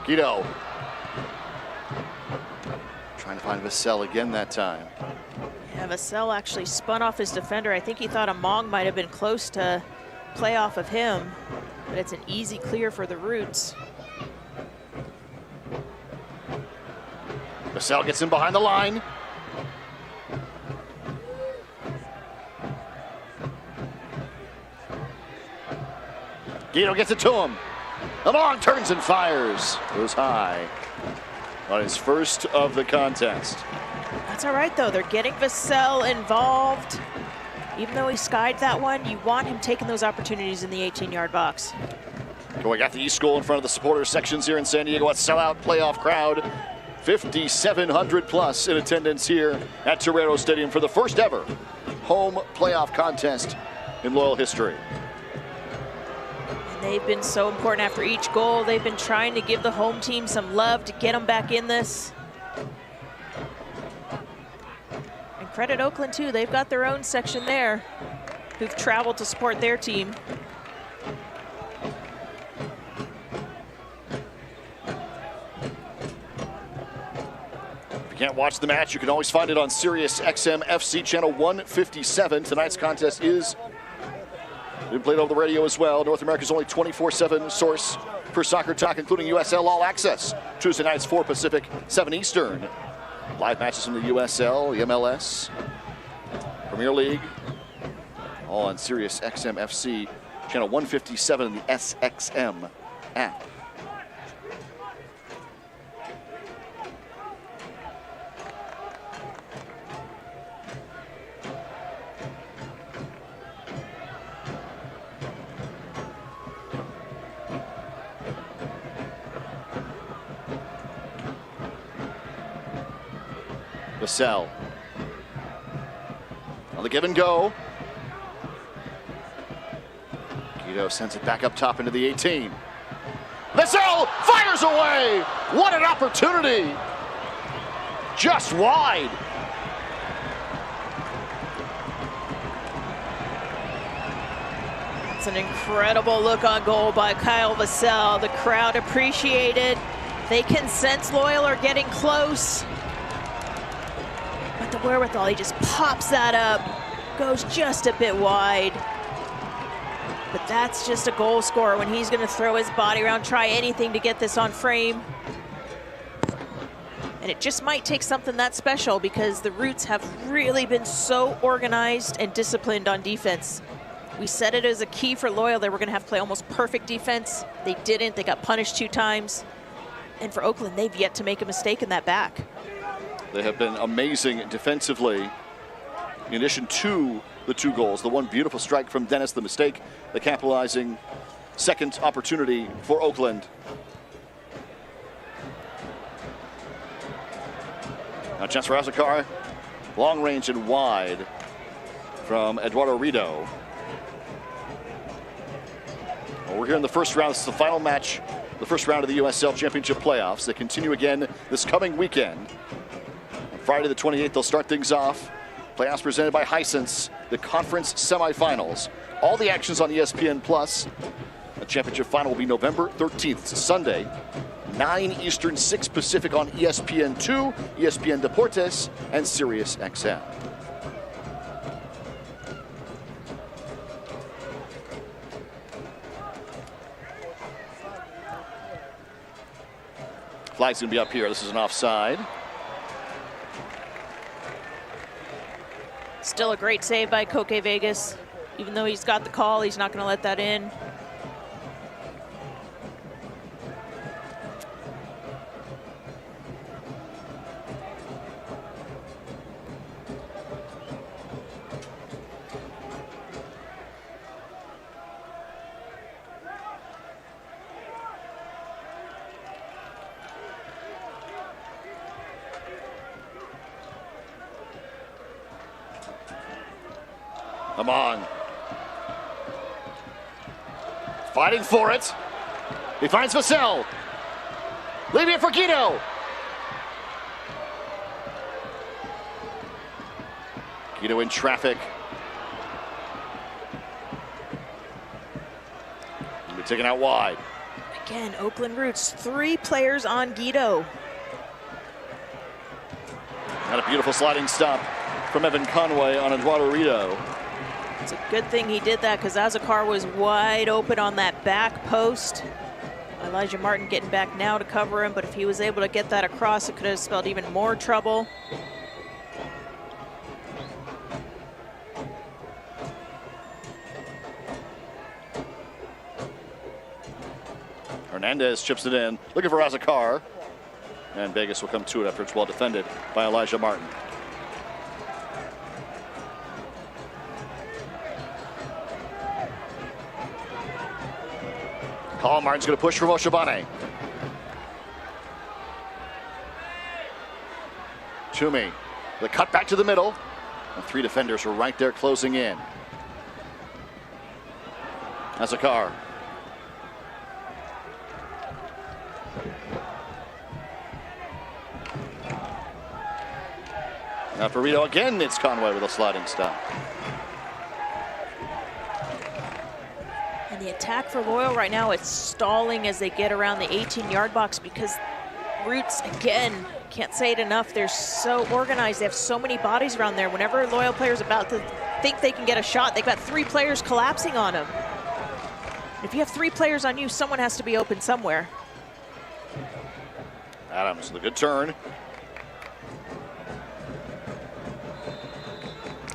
Guido trying to find Vassell again that time. Yeah, Vassell actually spun off his defender. I think he thought Among might have been close to play off of him, but it's an easy clear for the Roots. Vassell gets in behind the line. Guido gets it to him. Among turns and fires. Goes high on his first of the contest. That's all right, though. They're getting Vassell involved. Even though he skied that one, you want him taking those opportunities in the 18-yard box. We got the East goal in front of the supporters sections here in San Diego. A sellout playoff crowd. 5,700 plus in attendance here at Torero Stadium for the first ever home playoff contest in Loyal history. They've been so important after each goal. They've been trying to give the home team some love to get them back in this. And credit Oakland, too. They've got their own section there who've traveled to support their team. If you can't watch the match, you can always find it on Sirius XM FC channel 157. Tonight's contest is been played over the radio as well. North America's only 24/7 source for soccer talk, including USL All Access. Tuesday nights, 4 Pacific, 7 Eastern. Live matches from the USL, the MLS, Premier League, all on Sirius XM FC, channel 157 in the SXM app. Vassell on the give and go. Guido sends it back up top into the 18. Vassell fires away. What an opportunity. Just wide. It's an incredible look on goal by Kyle Vassell. The crowd appreciated. They can sense Loyal are getting close. But the wherewithal, he just pops that up, goes just a bit wide. But that's just a goal scorer when he's going to throw his body around, try anything to get this on frame. And it just might take something that special because the Roots have really been so organized and disciplined on defense. We said it as a key for Loyal. They were going to have to play almost perfect defense. They didn't. They got punished 2 times. And for Oakland, they've yet to make a mistake in that back. They have been amazing defensively. In addition to the 2 goals, the one beautiful strike from Dennis, the mistake, the capitalizing second opportunity for Oakland. Now chance for Azacar, long range and wide from Eduardo Rido. Well, we're here in the first round. This is the final match, the first round of the USL Championship playoffs. They continue again this coming weekend. On Friday the 28th, they'll start things off. Playoffs presented by Hisense, the conference semifinals. All the actions on ESPN Plus. The championship final will be November 13th, Sunday, 9 Eastern, 6 Pacific on ESPN2, ESPN Deportes, and Sirius XM. Flag's going to be up here. This is an offside. Still a great save by Koke Vegas. Even though he's got the call, he's not going to let that in. Amon. Fighting for it. He finds Vassell. Leaving it for Guido. Guido in traffic. He'll be taken out wide. Again, Oakland Roots, 3 players on Guido. And a beautiful sliding stop from Evan Conway on Eduardo Rito. It's a good thing he did that because Azakar was wide open on that back post. Elijah Martin getting back now to cover him, but if he was able to get that across, it could have spelled even more trouble. Hernandez chips it in, looking for Azakar. And Vegas will come to it after it's well defended by Elijah Martin. Colin Martin's going to push for Moshabane. Toomey, the cut back to the middle. And 3 defenders are right there closing in. Azakar. Now for Rito again, it's Conway with a sliding stop. And the attack for Loyal right now, it's stalling as they get around the 18-yard box because Roots, again, can't say it enough, they're so organized. They have so many bodies around there. Whenever a Loyal player's about to think they can get a shot, they've got 3 players collapsing on them. If you have 3 players on you, someone has to be open somewhere. Adams, the good turn.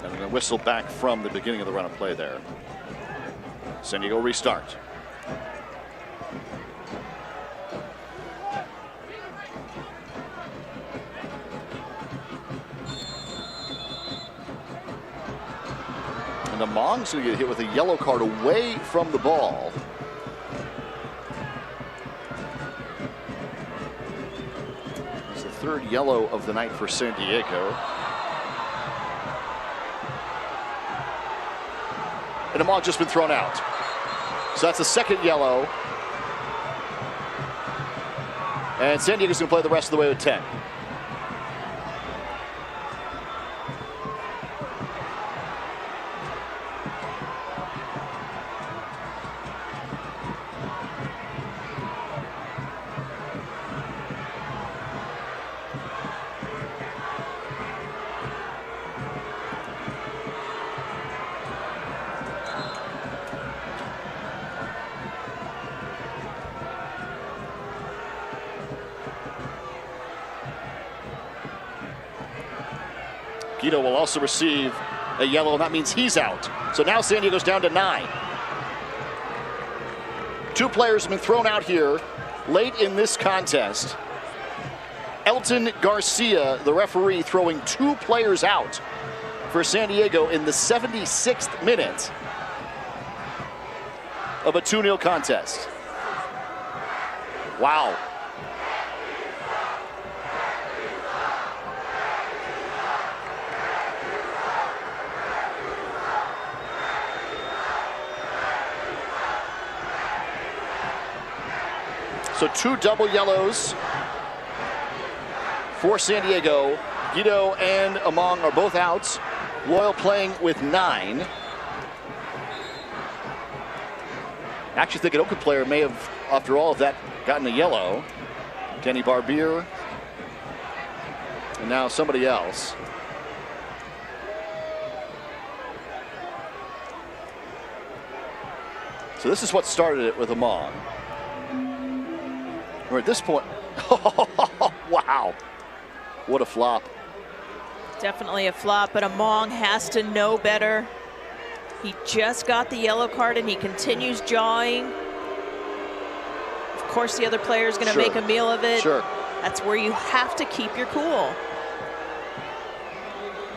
And a whistle back from the beginning of the run of play there. San Diego restart. And Among's going to get hit with a yellow card away from the ball. It's the 3rd yellow of the night for San Diego. And Among just been thrown out. So that's the 2nd yellow. And San Diego's going to play the rest of the way with 10. Guido will also receive a yellow, and that means he's out. So now San Diego's down to 9. 2 players have been thrown out here late in this contest. Elton Garcia, the referee, throwing 2 players out for San Diego in the 76th minute of a 2-0 contest. Wow. So 2 double yellows for San Diego. Guido and Among are both out. Loyal playing with 9. Actually think an Oakland player may have, after all of that, gotten a yellow. Kenny Barbier. And now somebody else. So this is what started it with Amon. We're at this point. Wow. What a flop. Definitely a flop, but Amon has to know better. He just got the yellow card and he continues jawing. Of course, the other player is going to make a meal of it. Sure. That's where you have to keep your cool.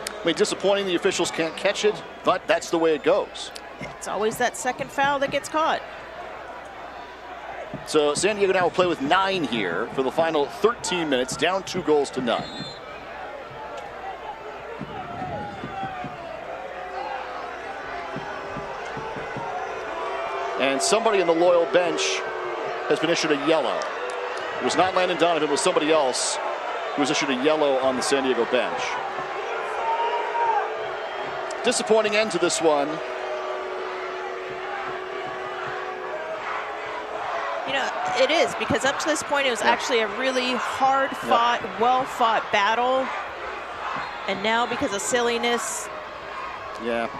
I mean, disappointing the officials can't catch it, but that's the way it goes. It's always that second foul that gets caught. So San Diego now will play with 9 here for the final 13 minutes, down 2-0. And somebody in the Loyal bench has been issued a yellow. It was not Landon Donovan, it was somebody else who was issued a yellow on the San Diego bench. Disappointing end to this one. You know, it is, because up to this point it was actually a really hard-fought, well-fought battle. And now, because of silliness,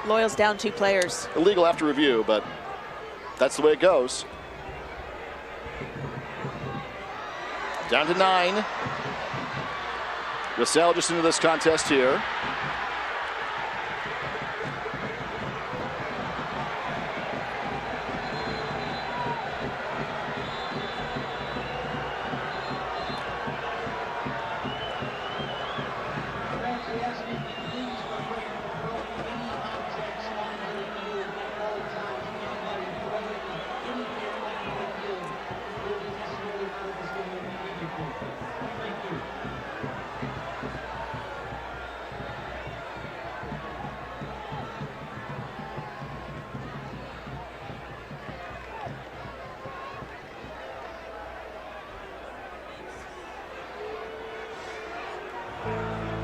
Loyal's down 2 players. Illegal after review, but that's the way it goes. Down to 9. USL just into this contest here.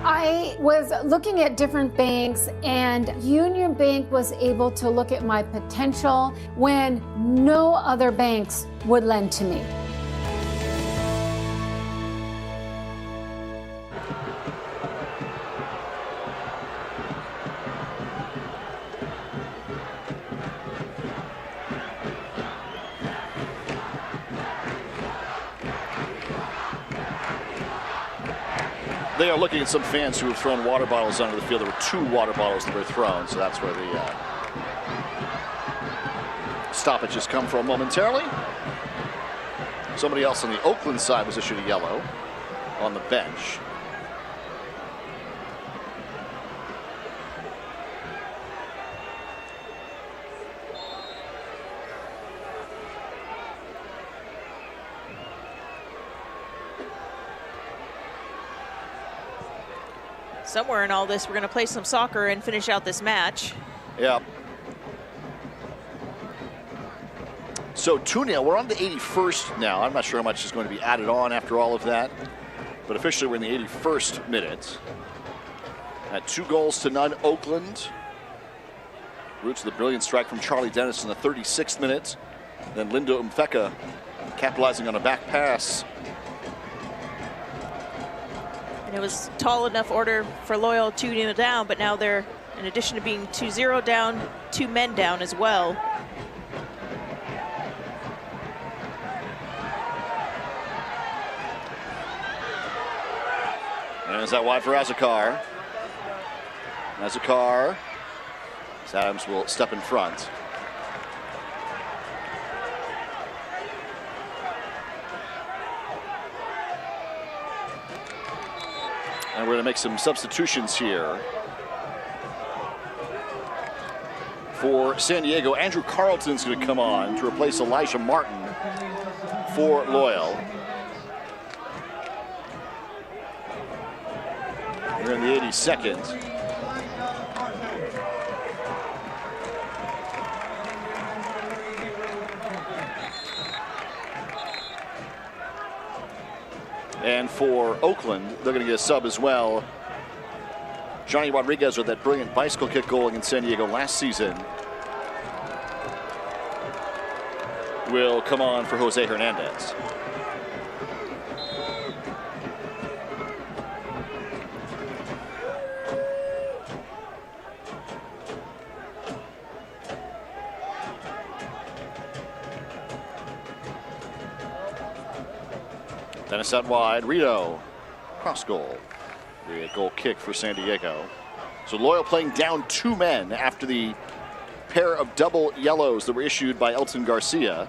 I was looking at different banks, and Union Bank was able to look at my potential when no other banks would lend to me. They are looking at some fans who have thrown water bottles onto the field. There were 2 water bottles that were thrown, so that's where the stoppages come from momentarily. Somebody else on the Oakland side was issued a yellow on the bench. Somewhere in all this, we're going to play some soccer and finish out this match. Yeah. So 2-0, we're on the 81st now. I'm not sure how much is going to be added on after all of that, but officially we're in the 81st minute. At 2-0 Oakland. Roots of the brilliant strike from Charlie Dennis in the 36th minute. Then Lindo Mfeka capitalizing on a back pass. And it was tall enough order for Loyal 2-0 down, but now they're, in addition to being 2-0 down, 2 men down as well. And is that wide for Azakar? Azakar. Adams will step in front. And we're going to make some substitutions here. For San Diego, Andrew Carlton's going to come on to replace Elijah Martin for Loyal. We're in the 82nd. And for Oakland, they're going to get a sub as well. Johnny Rodriguez with that brilliant bicycle kick goal against San Diego last season. will come on for Jose Hernandez. Dennis out wide, Rito, cross goal. A goal kick for San Diego. So Loyal playing down 2 men after the pair of double yellows that were issued by Elton Garcia.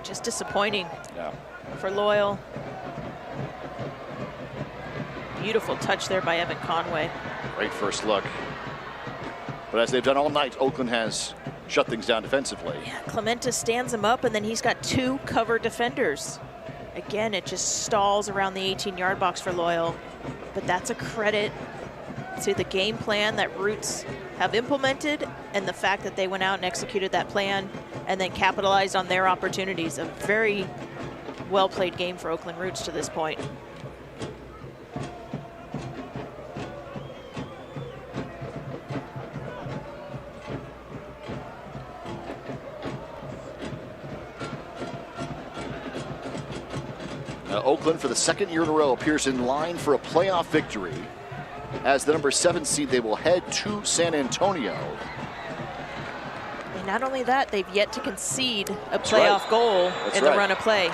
Just disappointing for Loyal. Beautiful touch there by Evan Conway. Great first look. But as they've done all night, Oakland has shut things down defensively. Yeah, Clemente stands him up, and then he's got 2 cover defenders. Again, it just stalls around the 18-yard box for Loyal. But that's a credit to the game plan that Roots have implemented and the fact that they went out and executed that plan and then capitalized on their opportunities. A very well-played game for Oakland Roots to this point. Oakland, for the 2nd year in a row, appears in line for a playoff victory. As the number 7 seed, they will head to San Antonio. And not only that, they've yet to concede a playoff goal in the run of play.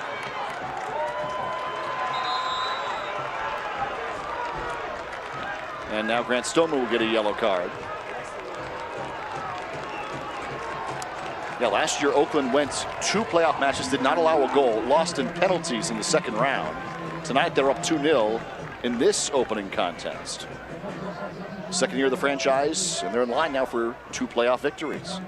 And now Grant Stoneman will get a yellow card. Yeah, last year Oakland went 2 playoff matches, did not allow a goal, lost in penalties in the 2nd round. Tonight they're up 2-0 in this opening contest. 2nd year of the franchise, and they're in line now for 2 playoff victories.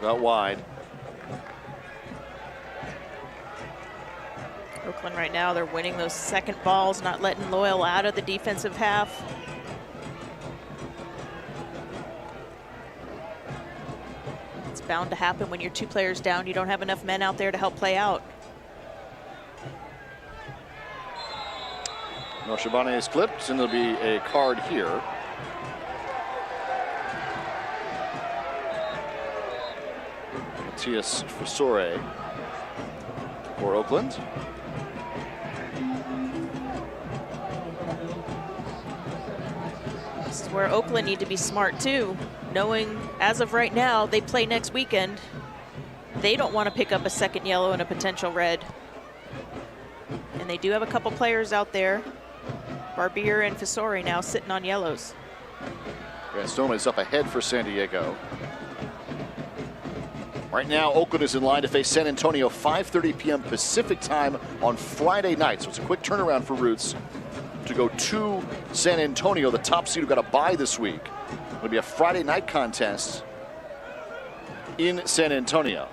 Out wide. Oakland right now, they're winning those second balls, not letting Loyal out of the defensive half. It's bound to happen when you're 2 players down. You don't have enough men out there to help play out. No, Shabani is clipped, and there'll be a card here. Matias Fasore for Oakland. This is where Oakland need to be smart too, knowing as of right now they play next weekend. They don't want to pick up a 2nd yellow and a potential red. And they do have a couple players out there, Barbier and Fasore, now sitting on yellows. Grant Stoneman is up ahead for San Diego. Right now, Oakland is in line to face San Antonio 5:30 p.m. Pacific time on Friday night. So it's a quick turnaround for Roots to go to San Antonio, the top seed who got a bye this week. It'll be a Friday night contest in San Antonio.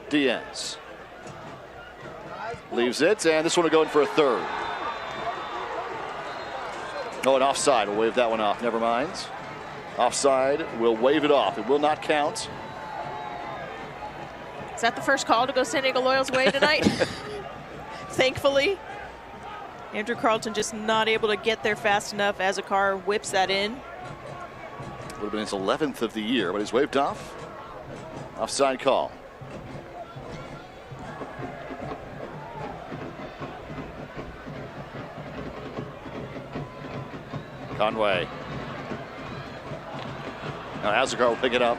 Diaz leaves it, and this one will go in for a 3rd. Oh, an offside. We'll wave that one off. Never mind. Offside. We'll wave it off. It will not count. Is that the first call to go San Diego Loyal's way tonight? Thankfully. Andrew Carlton just not able to get there fast enough as a car whips that in. Would have been his 11th of the year, but he's waved off. Offside call. Conway. Now Azagar will pick it up.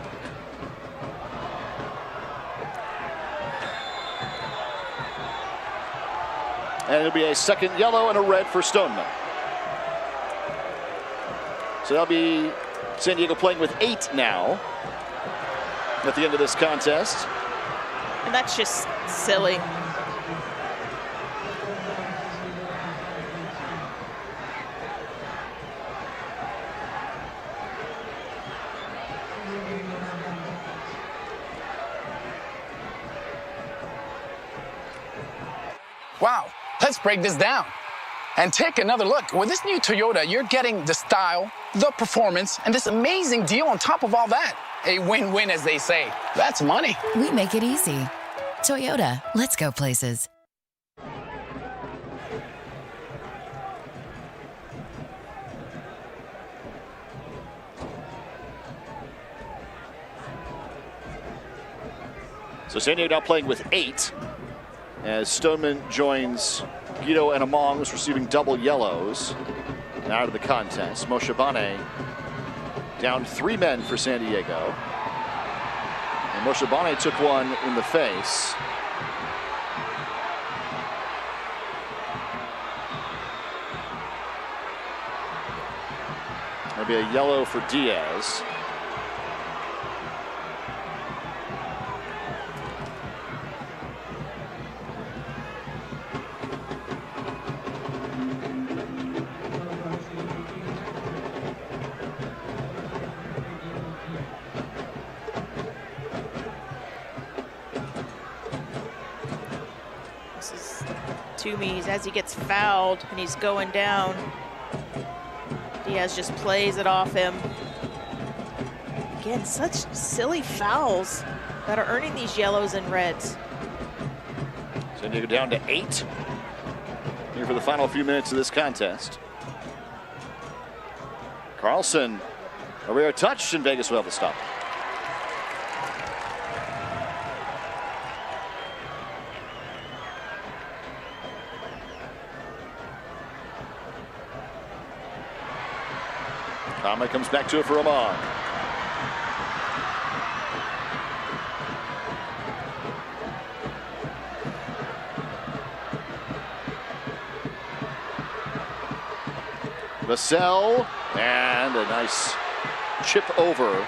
And it'll be a second yellow and a red for Stoneman. So that'll be San Diego playing with 8 now at the end of this contest. And that's just silly. Wow, let's break this down and take another look. With this new Toyota, you're getting the style, the performance, and this amazing deal on top of all that. A win-win, as they say. That's money. We make it easy. Toyota, let's go places. So San Diego now playing with 8 as Stoneman joins Guido and Among, who's receiving double yellows out of the contest. Moshe Bane down 3 men for San Diego. And Moshe Bane took one in the face. That'll be a yellow for Diaz. Toomey, as he gets fouled and he's going down, Diaz just plays it off him. Again, such silly fouls that are earning these yellows and reds. San Diego down to 8 here for the final few minutes of this contest. Carlson, a rare touch, and Vegas will have to stop. Kama comes back to it for Amon. Vassell, and a nice chip over.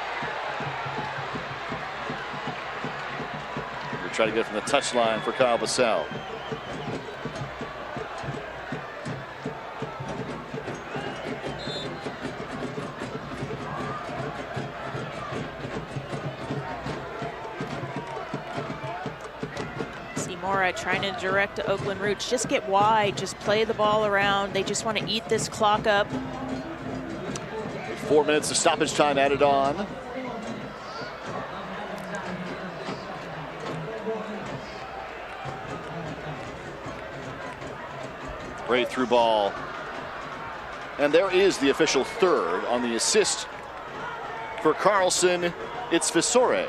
We try to get from the touchline for Kyle Vassell. Trying to direct to Oakland Roots. Just get wide, just play the ball around. They just want to eat this clock up. 4 minutes of stoppage time added on. Great through ball. And there is the official third on the assist for Carlson. It's Visore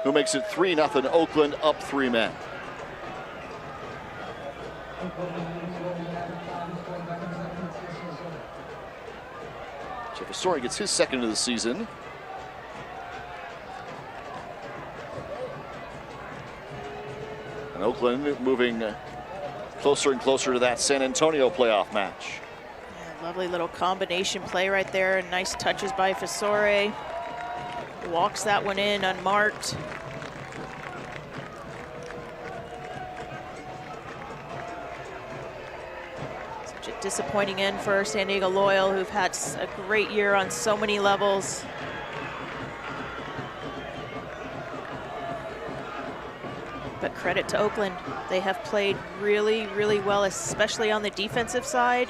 who makes it 3-0 Oakland, up 3 men. Visore gets his second of the season. And Oakland moving closer and closer to that San Antonio playoff match. Yeah, lovely little combination play right there, and nice touches by Visore. Walks that one in unmarked. Disappointing end for San Diego Loyal, who've had a great year on so many levels. But credit to Oakland. They have played really, really well, especially on the defensive side.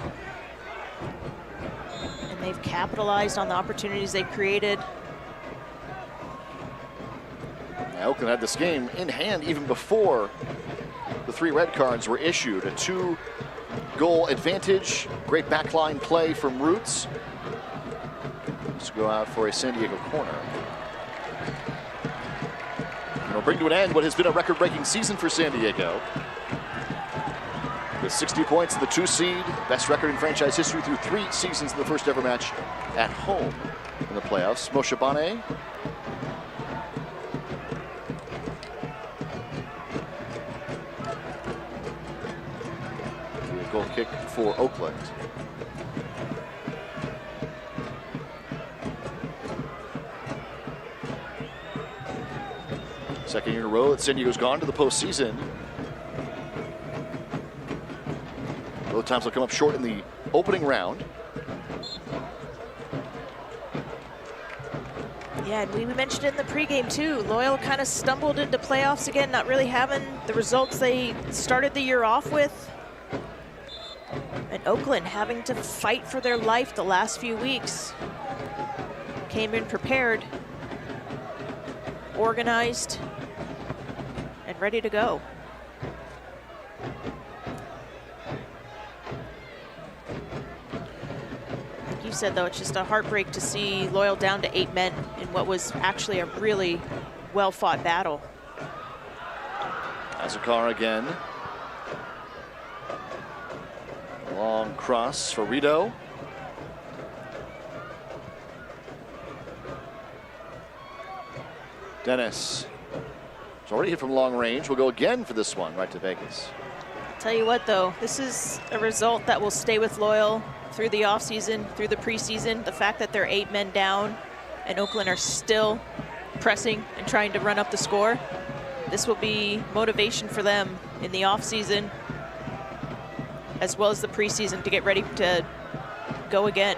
And they've capitalized on the opportunities they created. Now, Oakland had this game in hand even before the 3 red cards were issued. A 2-goal advantage. Great backline play from Roots. Let's go out for a San Diego corner. And we'll bring to an end what has been a record-breaking season for San Diego. With 60 points, the 2 seed, best record in franchise history through 3 seasons in the first ever match at home in the playoffs. Moshe Bane. kick for Oakland. Second year in a row that San Diego's gone to the postseason. Both times they'll come up short in the opening round. Yeah, and we mentioned it in the pregame too. Loyal kind of stumbled into playoffs again, not really having the results they started the year off with. And Oakland having to fight for their life the last few weeks. Came in prepared, organized, and ready to go. Like you said, though, it's just a heartbreak to see Loyal down to 8 men in what was actually a really well-fought battle. Azakar again. Long cross for Rito. Dennis. It's already hit from long range. We'll go again for this one, right to Vegas. Tell you what, though, this is a result that will stay with Loyal through the offseason, through the preseason. The fact that they're 8 men down and Oakland are still pressing and trying to run up the score. This will be motivation for them in the offseason as well as the preseason to get ready to go again.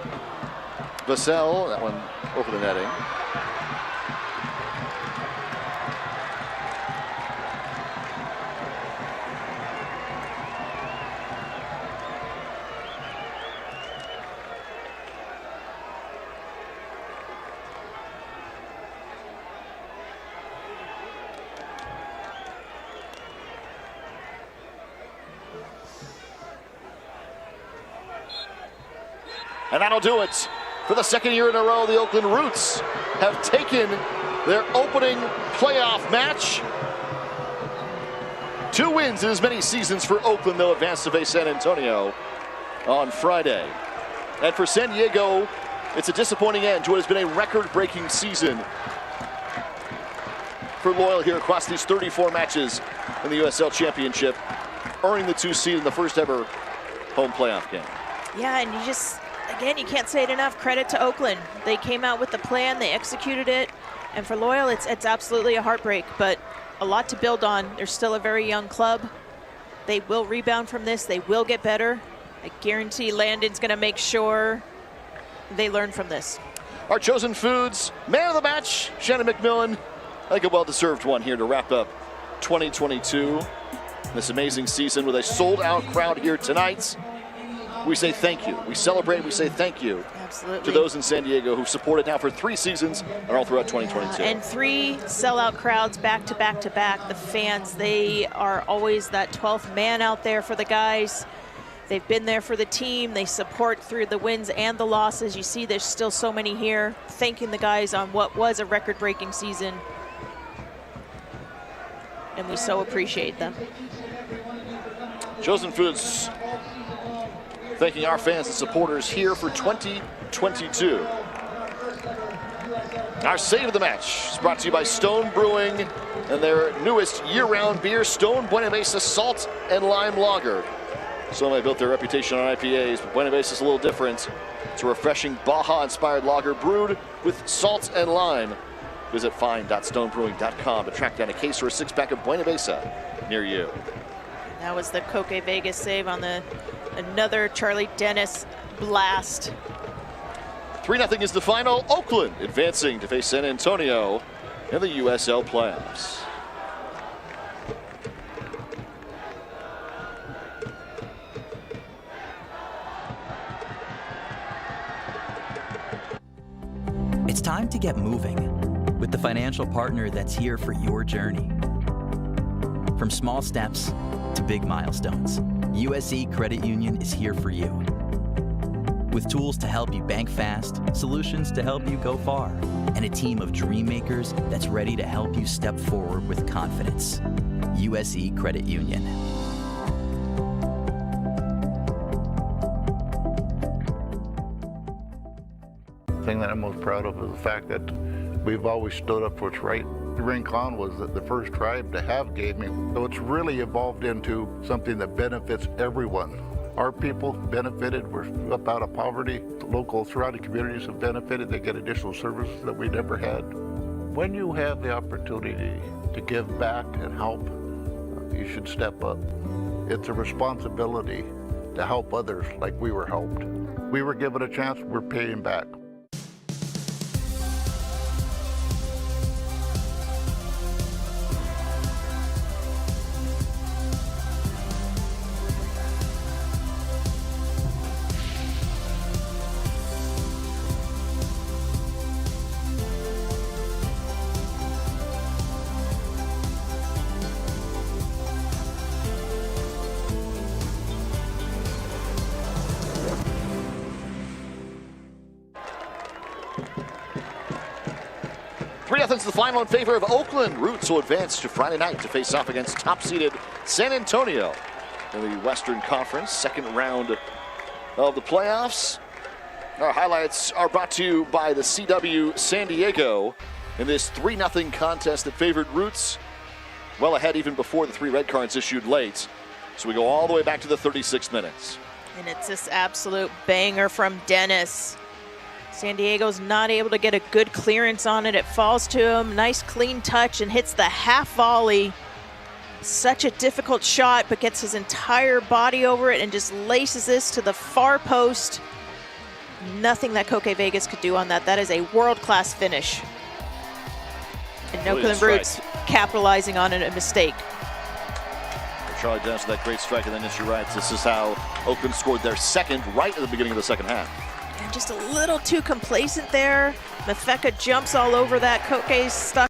Vassell, that one over the netting. And that'll do it. For the second year in a row, the Oakland Roots have taken their opening playoff match. 2 wins in as many seasons for Oakland. They'll advance to face San Antonio on Friday. And for San Diego, it's a disappointing end to what has been a record-breaking season for Loyal here across these 34 matches in the USL Championship, earning the 2 seed in the first ever home playoff game. Yeah, and you just, again, you can't say it enough. Credit to Oakland. They came out with the plan, they executed it, and for Loyal, it's absolutely a heartbreak, but a lot to build on. They're still a very young club. They will rebound from this. They will get better. I guarantee Landon's going to make sure they learn from this. Our chosen foods, man of the match, Shannon McMillan. I think a well-deserved one here to wrap up 2022. This amazing season with a sold-out crowd here tonight. We say thank you. We celebrate, we say thank you. Absolutely. To those in San Diego who've supported now for 3 seasons and all throughout 2022. And 3 sellout crowds back to back to back. The fans, they are always that 12th man out there for the guys. They've been there for the team. They support through the wins and the losses. You see there's still so many here thanking the guys on what was a record-breaking season. And we so appreciate them. Chosen Foods thanking our fans and supporters here for 2022. Our save of the match is brought to you by Stone Brewing and their newest year-round beer, Stone Buena Mesa Salt and Lime Lager. Some have built their reputation on IPAs, but Buena Mesa is a little different. It's a refreshing Baja-inspired lager brewed with salt and lime. Visit find.stonebrewing.com to track down a case or a 6-pack of Buena Mesa near you. That was the Koke Vegas save on another Charlie Dennis blast. 3-0 is the final. Oakland advancing to face San Antonio in the USL playoffs. It's time to get moving with the financial partner that's here for your journey. From small steps to big milestones, USC Credit Union is here for you. With tools to help you bank fast, solutions to help you go far, and a team of dream makers that's ready to help you step forward with confidence. USC Credit Union. The thing that I'm most proud of is the fact that we've always stood up for what's right. Rincon was the first tribe to have gaming, so it's really evolved into something that benefits everyone. Our people benefited. We're up out of poverty. The local surrounding communities have benefited. They get additional services that we never had. When you have the opportunity to give back and help, you should step up. It's a responsibility to help others like we were helped. We were given a chance, we're paying back. It's the final in favor of Oakland. Roots will advance to Friday night to face off against top-seeded San Antonio in the Western Conference, second round of the playoffs. Our highlights are brought to you by the CW San Diego in this 3-0 contest that favored Roots, well ahead even before the 3 red cards issued late. So we go all the way back to the 36 minutes. And it's this absolute banger from Dennis. San Diego's not able to get a good clearance on it. It falls to him. Nice clean touch and hits the half volley. Such a difficult shot, but gets his entire body over it and just laces this to the far post. Nothing that Koke Vegas could do on that. That is a world-class finish. And Oakland Roots capitalizing on a mistake. Charlie Dennis with that great strike, and then yes, you're right. This is how Oakland scored their second right at the beginning of the second half. And just a little too complacent there. Mafeka jumps all over that. Koke's stuck